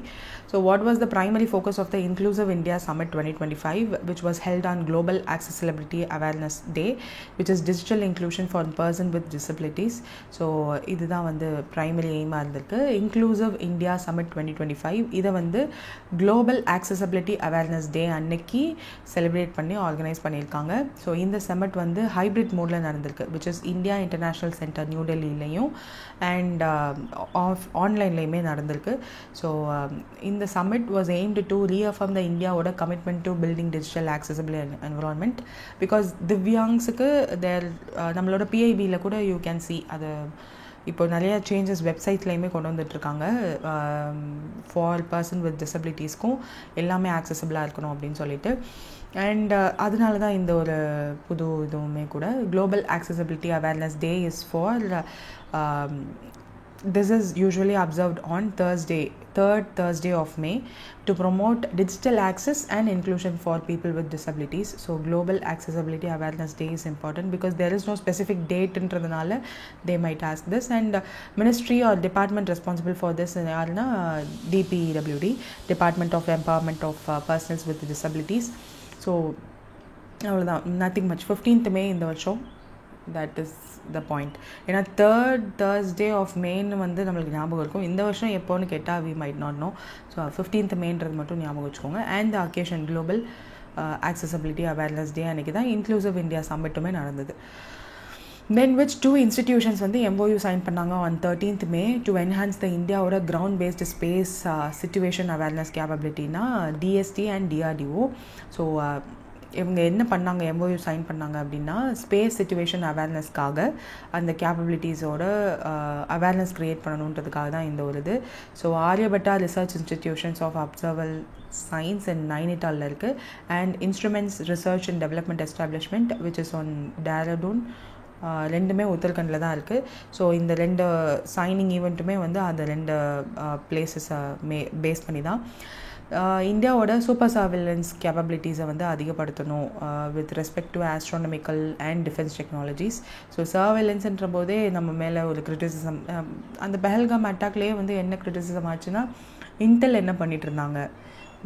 So what was the primary focus of the Inclusive India Summit 2025, which was held on Global Accessibility Awareness Day, which is digital inclusion for person with disabilities. So இதுதான் வந்து primary aim இருந்திருக்கு. Inclusive India Summit 2025 இதை வந்து Global Accessibility Awareness Day அன்னைக்கு celebrate பண்ணி organise பண்ணியிருக்காங்க. So இந்த summit வந்து ஹைப்ரிட் மோடில் நடந்திருக்கு, which is India International Center new டெல்லியிலையும் அண்ட் ஆன்லைன்லேயுமே நடந்திருக்கு. ஸோ இந்த summit was aimed to reaffirm the இந்தியாவோட commitment to building digital accessible environment. Because திவ்யாங்ஸுக்கு தேர் நம்மளோட பிஐபியில் கூட யூ கேன் சி அது இப்போ நிறைய சேஞ்சஸ் வெப்சைட்லேயுமே கொண்டு வந்துட்டுருக்காங்க. ஃபார் பர்சன் வித் டிசபிலிட்டிஸ்க்கும் எல்லாமே ஆக்சசபிளாக இருக்கணும் அப்படின்னு சொல்லிட்டு. அண்ட் அதனால தான் இந்த ஒரு புது இதுவுமே கூட global accessibility awareness day is for this is usually observed on third Thursday of May to promote digital access and inclusion for people with disabilities. So global accessibility awareness day is important because there is no specific date intradhanala they might ask this, and ministry or department responsible for this yarna DPEWD, Department of Empowerment of Persons with Disabilities. So nothing much. 15th May இந்த வருஷம், that is the point. ஏன்னா third Thursday of Mayன்னு வந்து நம்மளுக்கு ஞாபகம் இருக்கும். இந்த வருஷம் எப்போன்னு கேட்டால் we might not know. So 15th Mayன்றது மட்டும் ஞாபகம் வச்சுக்கோங்க. And the occasion global accessibility awareness day அன்றைக்கி தான் இன்க்ளூசிவ் இந்தியா சம்மிட்டுமே நடந்தது. Then which two institutions வந்து MOU சைன் பண்ணாங்க on 13th May to enhance the இந்தியாவோட ground based space situation awareness capabilityனா DST and DRDO. So இவங்க என்ன பண்ணாங்க, MOU சைன் பண்ணாங்க அப்படின்னா ஸ்பேஸ் சிச்சுவேஷன் அவேர்னஸ்க்காக அந்த கேப்பபிலிட்டிஸோட அவேர்னஸ் க்ரியேட் பண்ணணுன்றதுக்காக தான் இந்த ஒரு இது. So Aryabhatta research institutions of observational science and நைனிட்டாலில் இருக்குது, and instruments research and development establishment which is on Dehradun, ரெண்டுமே உத்தரகண்டில் தான் இருக்குது. ஸோ இந்த ரெண்டு சைனிங் ஈவெண்ட்டுமே வந்து அந்த ரெண்டு பிளேசஸை பேஸ் பண்ணி தான் இந்தியாவோட சூப்பர் சர்வேலன்ஸ் கேப்பபிலிட்டிஸை வந்து அதிகப்படுத்தணும் with respect to astronomical and defence technologies. So சர்வேலன்ஸ்ன்ற போதே நம்ம மேலே ஒரு கிரிட்டிசிசம், அந்த பெஹல்காம் அட்டாக்லேயே வந்து என்ன கிரிட்டிசிசம் ஆச்சுன்னா இன்டெல் என்ன பண்ணிகிட்டு இருந்தாங்க,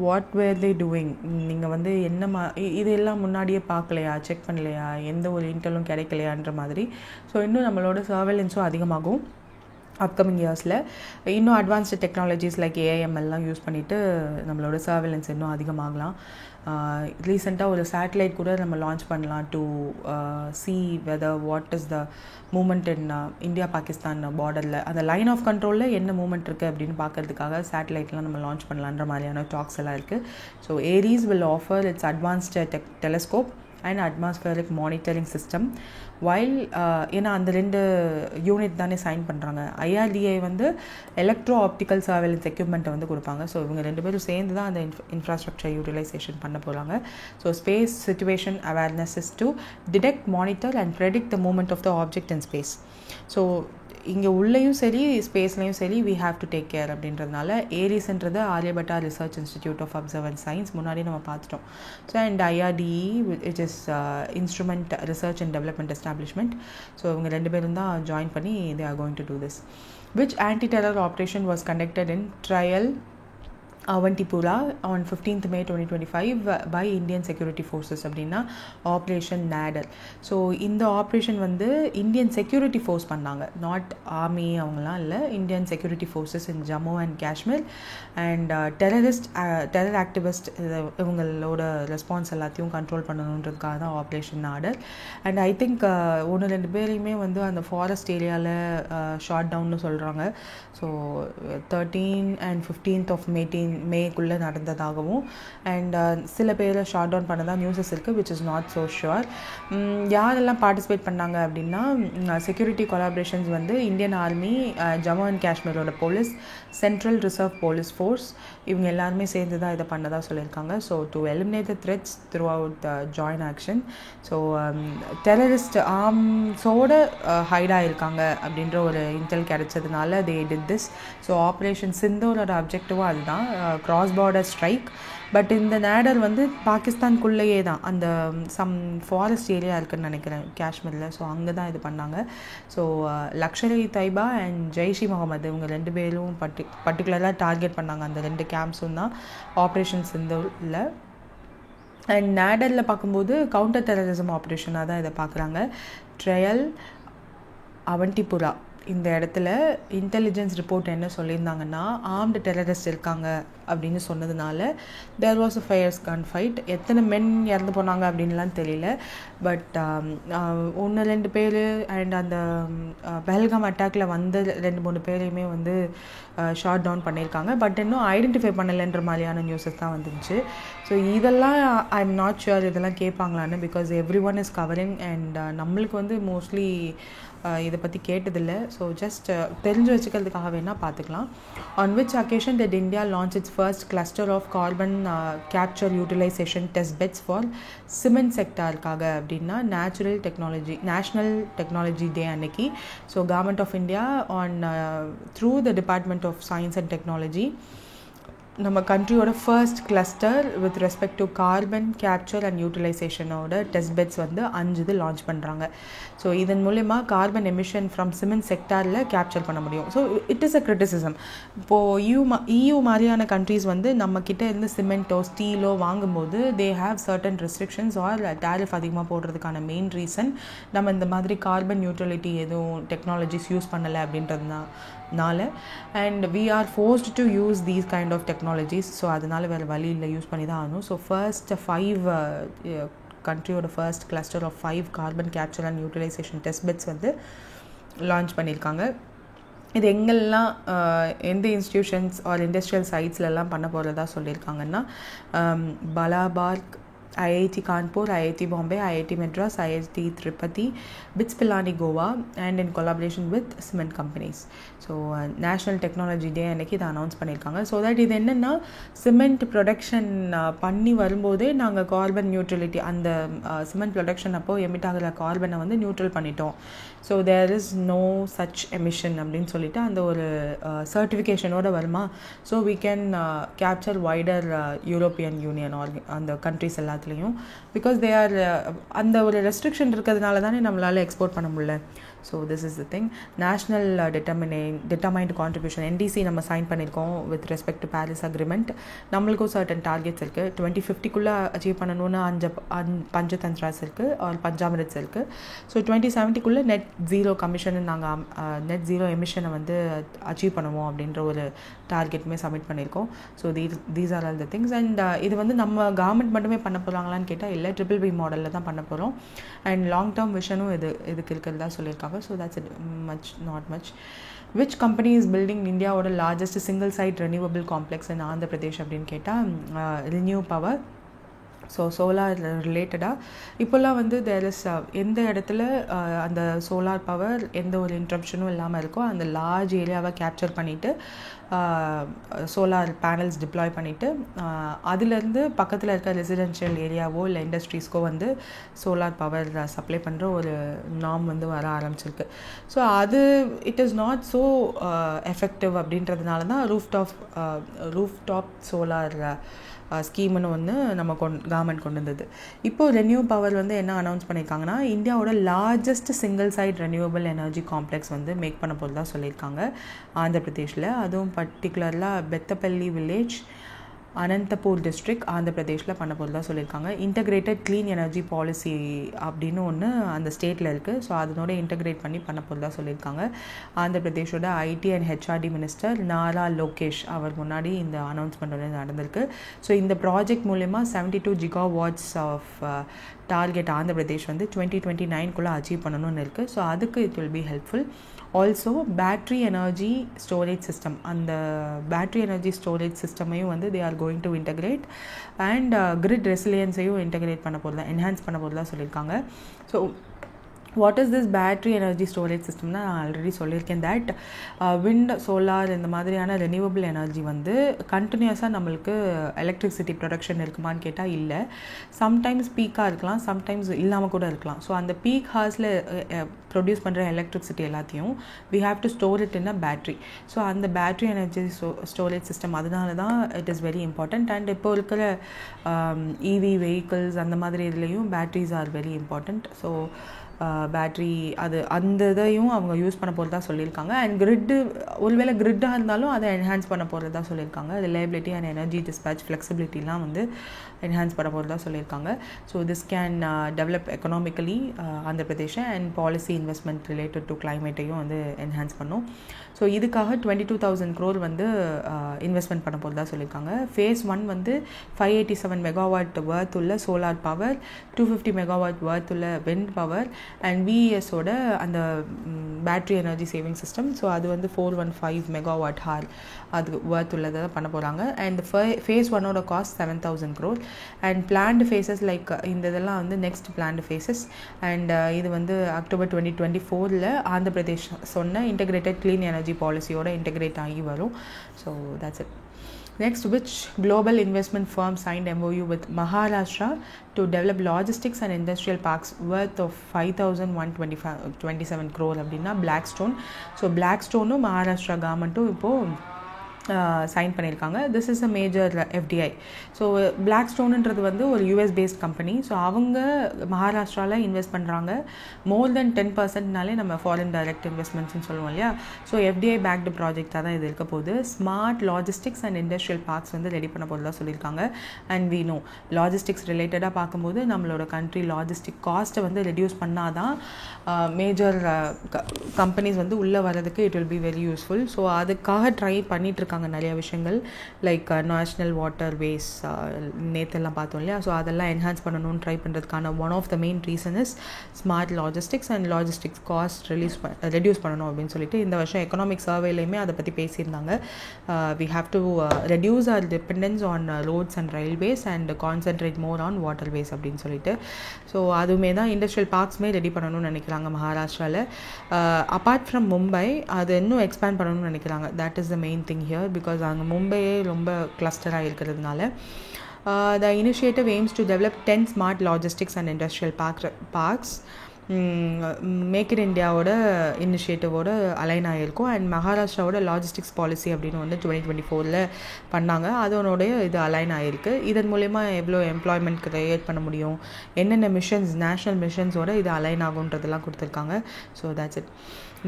வாட் வேர் தே டூயிங், நீங்கள் வந்து என்ன இதெல்லாம் முன்னாடியே பார்க்கலையா, செக் பண்ணலையா, எந்த ஒரு இன்டெலும் கிடைக்கலையான்ற மாதிரி. ஸோ இன்னும் நம்மளோட சர்வேலன்ஸும் அதிகமாகும் அப்கமிங் இயர்ஸில். இன்னும் அட்வான்ஸ்டு டெக்னாலஜிஸ் லைக் ஏஐஎம்எல்லாம் யூஸ் பண்ணிவிட்டு நம்மளோட சர்வேலன்ஸ் இன்னும் அதிகமாகலாம். ரீசெண்டாக ஒரு சேட்டலைட் கூட நம்ம லான்ச் பண்ணலாம் to see whether what is the movement in India Pakistan பார்டரில், அந்த லைன் ஆஃப் கண்ட்ரோலில் என்ன மூமெண்ட் இருக்குது அப்படின்னு பார்க்கறதுக்காக சேட்டலைட்லாம் நம்ம லான்ச் பண்ணலான்ற மாதிரியான டாக்ஸ் எல்லாம் இருக்குது. So ARIES will offer its advanced telescope and atmospheric monitoring system while, ஏன்னா அந்த ரெண்டு யூனிட் தானே சைன் பண்ணுறாங்க. IRDA வந்து எலக்ட்ரோ ஆப்டிக்கல் சர்வேலன்ஸ் எக்யூப்மெண்ட்டை வந்து கொடுப்பாங்க. ஸோ இவங்க ரெண்டு பேரும் சேர்ந்து தான் அந்த இன்ஃப்ராஸ்ட்ரக்சர் யூட்டிலைசேஷன் பண்ண போகிறாங்க. So space situation awareness is to detect, monitor and predict the movement of the object in space. So இங்கே உள்ளேயும் சரி ஸ்பேஸ்லேயும் சரி we have to take care அப்படின்றதுனால ஏரிஸ்ன்றது Aryabhatta research institute of observance science முன்னாடி நம்ம பார்த்துட்டோம். So and IRDE which is instrument research and development establishment. So இவங்க ரெண்டு பேரும் தான் ஜாயின் பண்ணி they are going to do this. Which anti-terror operation was conducted in trial Avantipura on 15th May 2025 by Indian Security Forces அப்படின்னா operation நேடர். So இந்த operation வந்து Indian security force பண்ணாங்க, not army அவங்களாம் இல்லை, Indian security forces in Jammu and Kashmir. And terror activist இவங்களோட response எல்லாத்தையும் control பண்ணணுன்றதுக்காக தான் operation நேடர். And I think ஒன்று ரெண்டு பேரையுமே வந்து அந்த ஃபாரஸ்ட் ஏரியாவில் ஷார்ட் டவுன்னு சொல்கிறாங்க. ஸோ 13 and 15th of மேக்குள்ளே நடந்ததாகவும், அண்ட் சில பேரை ஷார்ட் டவுன் பண்ணதான் நியூஸஸ் இருக்குது which is not so sure. யாரெல்லாம் பார்ட்டிசிபேட் பண்ணாங்க அப்படின்னா செக்யூரிட்டி கொலாபரேஷன்ஸ் வந்து இந்தியன் ஆர்மி, ஜம்மு அண்ட் காஷ்மீரோட police, central reserve police force, இவங்க எல்லாருமே சேர்ந்து தான் இதை பண்ணதாக சொல்லியிருக்காங்க. So to eliminate the threats throughout the joint action. So terrorist ஆர்ம்ஸோடு ஹைடாக இருக்காங்க அப்படின்ற ஒரு இன்டெல் கிடைச்சதுனால they did this. So operation சிந்தூரோட அப்ஜெக்டிவும் அதுதான், கிராஸ் பார்டர் ஸ்ட்ரைக். பட் இந்த நேடர் வந்து பாகிஸ்தான்குள்ளேயே தான், அந்த சம் ஃபாரஸ்ட் ஏரியா இருக்குதுன்னு நினைக்கிறேன் காஷ்மீரில். ஸோ அங்கே தான் இது பண்ணாங்க. ஸோ லஷ்கர்-இ-தொய்பா அண்ட் ஜெய்ஷ்-இ-முகமது இவங்க ரெண்டு பேரும் பர்டிகுலராக டார்கெட் பண்ணாங்க. அந்த ரெண்டு கேம்ப்ஸும் தான் ஆப்ரேஷன் சிந்தூரில். அண்ட் நேடரில் பார்க்கும்போது கவுண்டர் டெரரிசம் ஆப்ரேஷனாக தான் இதை பார்க்குறாங்க. ட்ரையல் அவண்டிபுரா இந்த இடத்துல இன்டெலிஜென்ஸ் ரிப்போர்ட் என்ன சொல்லியிருந்தாங்கன்னா ஆர்ம்டு டெரரிஸ்ட் இருக்காங்க அப்படின்னு சொன்னதுனால there was a fierce gunfight. எத்தனை மென் இறந்து போனாங்க அப்படின்லாம் தெரியல. பட் 1-2 பேர் அண்ட் அந்த பெஹல்காம் அட்டாக்ல வந்து 2-3 பேரையுமே வந்து ஷார்ட் டவுன் பண்ணியிருக்காங்க. பட் இன்னும் ஐடென்டிஃபை பண்ணலைன்ற மாதிரியான நியூஸஸ் தான் வந்துருச்சு. ஸோ இதெல்லாம் ஐ எம் நாட் ஷுர் இதெல்லாம் கேட்பாங்களான்னு, because everyone is covering. And நம்மளுக்கு வந்து மோஸ்ட்லி இதை பற்றி கேட்டதில்லை. ஸோ ஜஸ்ட் தெரிஞ்சு வச்சுக்கிறதுக்காக வேணால் பார்த்துக்கலாம். On which occasion did India launch its first cluster of carbon capture utilization test beds for cement sectorக்காக அப்படின்னா நேஷ்னல் டெக்னாலஜி டே அன்னைக்கு. So government of India through the department of science and technology நம்ம கண்ட்ரியோட first cluster with respect to carbon capture and யூட்டிலைசேஷனோட test beds வந்து 5 இது launch பண்ணுறாங்க. So இதன் மூலயமா கார்பன் எமிஷன் ஃப்ரம் சிமெண்ட் செக்டாரில் கேப்சர் பண்ண முடியும். So it is a criticism. இப்போது EU மாதிரியான கண்ட்ரீஸ் வந்து நம்மக்கிட்ட இருந்து சிமெண்ட்டோ ஸ்டீலோ வாங்கும்போது they have certain restrictions or tariff அதிகமாக போடுறதுக்கான மெயின் ரீசன் நம்ம இந்த மாதிரி கார்பன் நியூட்ரலிட்டி எதுவும் டெக்னாலஜிஸ் யூஸ் பண்ணலை அப்படின்றதுனால and we are forced to use these kind of technologies. So அதனால் வேறு வழி இல்லை, யூஸ் பண்ணி தான் ஆகணும். ஸோ ஃபர்ஸ்ட் 5 கண்ட்ரியோட first cluster of 5 carbon capture and utilisation test beds வந்து லான்ச் பண்ணியிருக்காங்க. இது எங்கெல்லாம் எந்த இன்ஸ்டிடியூஷன்ஸ் ஆர் இண்டஸ்ட்ரியல் சைட்ஸ்லலாம் பண்ண போகிறதா சொல்லியிருக்காங்கன்னா பலாபார்க், IIT Kanpur, IIT Bombay, IIT Madras, IIT Tirupati, BITS Pilani Goa and in collaboration with cement companies. So national technology டே அன்றைக்கி இதை அனௌன்ஸ் பண்ணியிருக்காங்க. ஸோ தட் இது என்னென்னா சிமெண்ட் ப்ரொடக்ஷன் பண்ணி வரும்போதே நாங்கள் கார்பன் நியூட்ரலிட்டி அந்த சிமெண்ட் ப்ரொடக்ஷன் அப்போது எமிட் ஆகிற கார்பனை வந்து நியூட்ரல் பண்ணிட்டோம். So there is no such emission அப்படின்னு சொல்லிட்டு அந்த ஒரு சர்டிஃபிகேஷனோட வருமா. So we can capture wider European Union அந்த கண்ட்ரிஸ் எல்லாத்துலேயும் பிகாஸ் தே ஆர் அந்த ஒரு ரெஸ்ட்ரிக்ஷன் இருக்கிறதுனால தானே நம்மளால் எக்ஸ்போர்ட் பண்ண முடியல. So this is the thing. National determined contribution NDC நம்ம சைன் பண்ணியிருக்கோம் with respect to Paris agreement. நம்மளுக்கும் சர்டன் டார்கெட்ஸ் இருக்குது. 2050 அச்சீவ் பண்ணணும்னு 5 பஞ்சதந்திராஸ் இருக்குது ஆர் பஞ்சாமிரட்ஸ் இருக்குது. ஸோ 2070 நெட் ஜீரோ கமிஷன் நாங்கள் நெட் ஜீரோ எமிஷனை வந்து அச்சீவ் பண்ணுவோம் அப்படின்ற ஒரு டார்கெட்டுமே சப்மிட் பண்ணியிருக்கோம். So these are all the things. And இது வந்து நம்ம கவர்மெண்ட் மட்டுமே பண்ண போகிறாங்களான்னு கேட்டால் இல்லை, BBB மாடலில் தான் பண்ண போகிறோம். அண்ட் லாங் டேர்ம் விஷனும் இதுக்கு இருக்கிறதா சொல்லியிருக்காங்க. So that's not much. Which company is building India's largest single site renewable complex in Andhra Pradesh அப்படின்னு கேட்டால் Renew Power. ஸோ சோலார் ரிலேட்டடாக இப்போல்லாம் வந்து தேர் இஸ் எந்த இடத்துல அந்த சோலார் பவர் எந்த ஒரு இன்ட்ரப்ஷனும் இல்லாமல் இருக்கோ அந்த லார்ஜ் ஏரியாவை கேப்சர் பண்ணிவிட்டு சோலார் பேனல்ஸ் டிப்ளாய் பண்ணிவிட்டு அதுலேருந்து பக்கத்தில் இருக்க ரெசிடென்ஷியல் ஏரியாவோ இல்லை இண்டஸ்ட்ரீஸ்க்கோ வந்து சோலார் பவர் சப்ளை பண்ணுற ஒரு நார்ம் வந்து வர ஆரம்பிச்சிருக்கு. ஸோ அது it is not so effective அப்படின்றதுனால தான் ரூஃப் டாப் சோலார் ஸ்கீம்னு வந்து நம்ம கவர்மெண்ட் கொண்டு வந்தது. இப்போது ரெனியூ பவர் வந்து என்ன அனௌன்ஸ் பண்ணியிருக்காங்கன்னா இந்தியாவோட largest single site renewable energy complex வந்து மேக் பண்ண போகிறதா சொல்லியிருக்காங்க ஆந்திர பிரதேஷில். அதுவும் பர்டிகுலராக பெத்தப்பள்ளி வில்லேஜ், அனந்தபூர் டிஸ்ட்ரிக்ட், ஆந்திர பிரதேஷில் பண்ண போகிறதா சொல்லியிருக்காங்க. இன்டகிரேட்டட் க்ளீன் எனர்ஜி பாலிசி அப்படின்னு ஒன்று அந்த ஸ்டேட்டில் இருக்குது. ஸோ அதனோட இன்டகிரேட் பண்ணி பண்ண போகிறதா சொல்லியிருக்காங்க. ஆந்திர பிரதேஷோட IT and HRD minister Nara Lokesh அவர் முன்னாடி இந்த அனௌன்ஸ்மெண்ட் வந்து நடந்திருக்கு. ஸோ இந்த ப்ராஜெக்ட் மூலயமா 72 GW of target Andhra Pradesh வந்து 2029 அச்சீவ் பண்ணணும்னு இருக்குது. ஸோ அதுக்கு it will be helpful. Also battery energy storage system, அந்த பேட்ரி எனர்ஜி ஸ்டோரேஜ் சிஸ்டமையும் வந்து they are going to integrate and grid ரெசிலியன்ஸையும் இன்டகிரேட் பண்ண போகிறதா என்ஹான்ஸ் பண்ண போகிறதா சொல்லியிருக்காங்க. So what is this battery energy storage சிஸ்டம்னா நான் ஆல்ரெடி சொல்லியிருக்கேன் தட் விண்ட், சோலார் இந்த மாதிரியான ரெனியூவபிள் எனர்ஜி வந்து கண்டினியூஸாக நம்மளுக்கு எலக்ட்ரிசிட்டி ப்ரொடக்ஷன் இருக்குமான்னு கேட்டால் இல்லை. சம்டைம்ஸ் பீக்காக இருக்கலாம், சம்டைம்ஸ் இல்லாமல் கூட இருக்கலாம். ஸோ அந்த பீக் ஹார்ஸில் ப்ரொடியூஸ் பண்ணுற எலக்ட்ரிசிட்டி எல்லாத்தையும் we have to store it in a battery. So அந்த பேட்ரி எனர்ஜி ஸ்டோரேஜ் சிஸ்டம் அதனால தான் it is very important. And இப்போ இருக்கிற EV வெஹிக்கிள்ஸ் அந்த மாதிரி இதுலேயும் batteries are very important. So battery அந்த இதையும் அவங்க யூஸ் பண்ண போகிறதா சொல்லியிருக்காங்க. அண்ட் கிரிட்டு ஒருவேளை கிரிட்டாக இருந்தாலும் அதை என்ஹான்ஸ் பண்ண போகிறதா சொல்லியிருக்காங்க. ரிலையபிலிட்டி அண்ட் எனர்ஜி டிஸ்பேச் ஃப்ளெக்சிபிலிட்டிலாம் வந்து என்ஹான்ஸ் பண்ண போகிறதா சொல்லியிருக்காங்க. So this can develop economically Andhra Pradesh and policy investment related to கிளைமேட்டையும் வந்து என்ஹான்ஸ் பண்ணும். ஸோ இதுக்காக 22,000 crore வந்து இன்வெஸ்ட்மெண்ட் பண்ண போகிறதா சொல்லியிருக்காங்க. Phase 1 வந்து 587 MW வர்த் உள்ள சோலார் பவர், 250 MW வர்த் உள்ள விண்ட் பவர் அண்ட் விஇஎஸோட அந்த battery energy saving system. So அது வந்து 415 மெகாவாட் ஹார் அது ஒர்த் உள்ளதை பண்ண போகிறாங்க. அண்ட் phase 1ஓட cost 7,000 crore. And planned phases like இந்த இதெல்லாம் வந்து நெக்ஸ்ட் பிளான்டு ஃபேஸஸ். அண்ட் இது வந்து அக்டோபர் 2024 ஆந்திர பிரதேஷ் சொன்ன இன்டெகிரேட்டட் க்ளீன் எனர்ஜி பாலிசியோட இன்டெகிரேட் ஆகி வரும். So that's it. Next, which global investment firm signed MOU with Maharashtra to develop logistics and industrial parks worth of 5,127 crore அப்படின்னா Blackstone. So Blackstoneம் மகாராஷ்டிரா கவர்மெண்ட்டும் இப்போது sign பண்ணியிருக்காங்க. This is a major FDI. So பிளாக்ஸ்டோனுன்றது வந்து ஒரு US பேஸ்ட் கம்பெனி. ஸோ அவங்க மகாராஷ்டிராவில் இன்வெஸ்ட் பண்ணுறாங்க. மோர் தென் 10%னாலே நம்ம ஃபாரின் டைரக்ட் இன்வெஸ்ட்மெண்ட்ஸ்னு சொல்லுவோம் இல்லையா. ஸோ FDI பேக்டு ப்ராஜெக்டாக தான் இது இருக்க போகுது. Smart logistics and industrial parks வந்து ரெடி பண்ண போகிறதா சொல்லியிருக்காங்க. அண்ட் வி நோ லாஜிஸ்டிக்ஸ் ரிலேட்டடாக பார்க்கும்போது நம்மளோட கண்ட்ரி லாஜிஸ்டிக் காஸ்ட்டை வந்து ரெடியூஸ் பண்ணால் தான் மேஜர் கம்பெனிஸ் வந்து உள்ளே வர்றதுக்கு it will be very useful. So அதுக்காக ட்ரை பண்ணிகிட்ருக்காங்க நிறைய விஷயங்கள் லைக் நேஷ்னல் வாட்டர் வேஸ் நேற்றெல்லாம் பார்த்தோம் இல்லையா. ஸோ அதெல்லாம் என்ஹான்ஸ் பண்ணணும்னு ட்ரை பண்ணுறதுக்கான one of the main reason is smart logistics and logistics cost reduce பண்ணணும் அப்படின்னு சொல்லிட்டு இந்த வருஷம் எக்கனாமிக் சர்வேலையுமே அதை பற்றி பேசியிருந்தாங்க. We have to reduce our dependence on roads and railways and concentrate more on water ways அப்படின்னு சொல்லிட்டு. ஸோ அதுவுமே தான் இண்டஸ்ட்ரியல் பார்க்ஸ்மே ரெடி பண்ணணும்னு நினைக்கிறாங்க மகாராஷ்டிராவில். அப்பார்ட் ஃப்ரம் மும்பை அது இன்னும் எக்ஸ்பேண்ட் பண்ணணும்னு நினைக்கிறாங்க. That is the main thing here because அங்கே மும்பையே ரொம்ப கிளஸ்டராக இருக்கிறதுனால. The initiative aims to develop 10 smart logistics and industrial parks. Make in இண்டியாவோட இனிஷியேட்டிவோட அலைன் ஆகிருக்கும். அண்ட் மகாராஷ்டிராவோட லாஜிஸ்டிக்ஸ் பாலிசி அப்படின்னு வந்து 2024 பண்ணாங்க. அதனோடைய இது அலைன் ஆகிருக்கு. இதன் மூலயமா எவ்வளோ எம்ப்ளாய்மெண்ட் க்ரியேட் பண்ண முடியும், என்னென்ன மிஷன்ஸ் நேஷ்னல் மிஷன்ஸோட இது அலைன் ஆகுன்றதெல்லாம் கொடுத்துருக்காங்க. So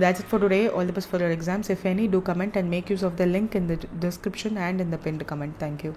that's it for today. All the best for your exams. If any, do comment and make use of the link in the description and in the pinned comment. Thank you.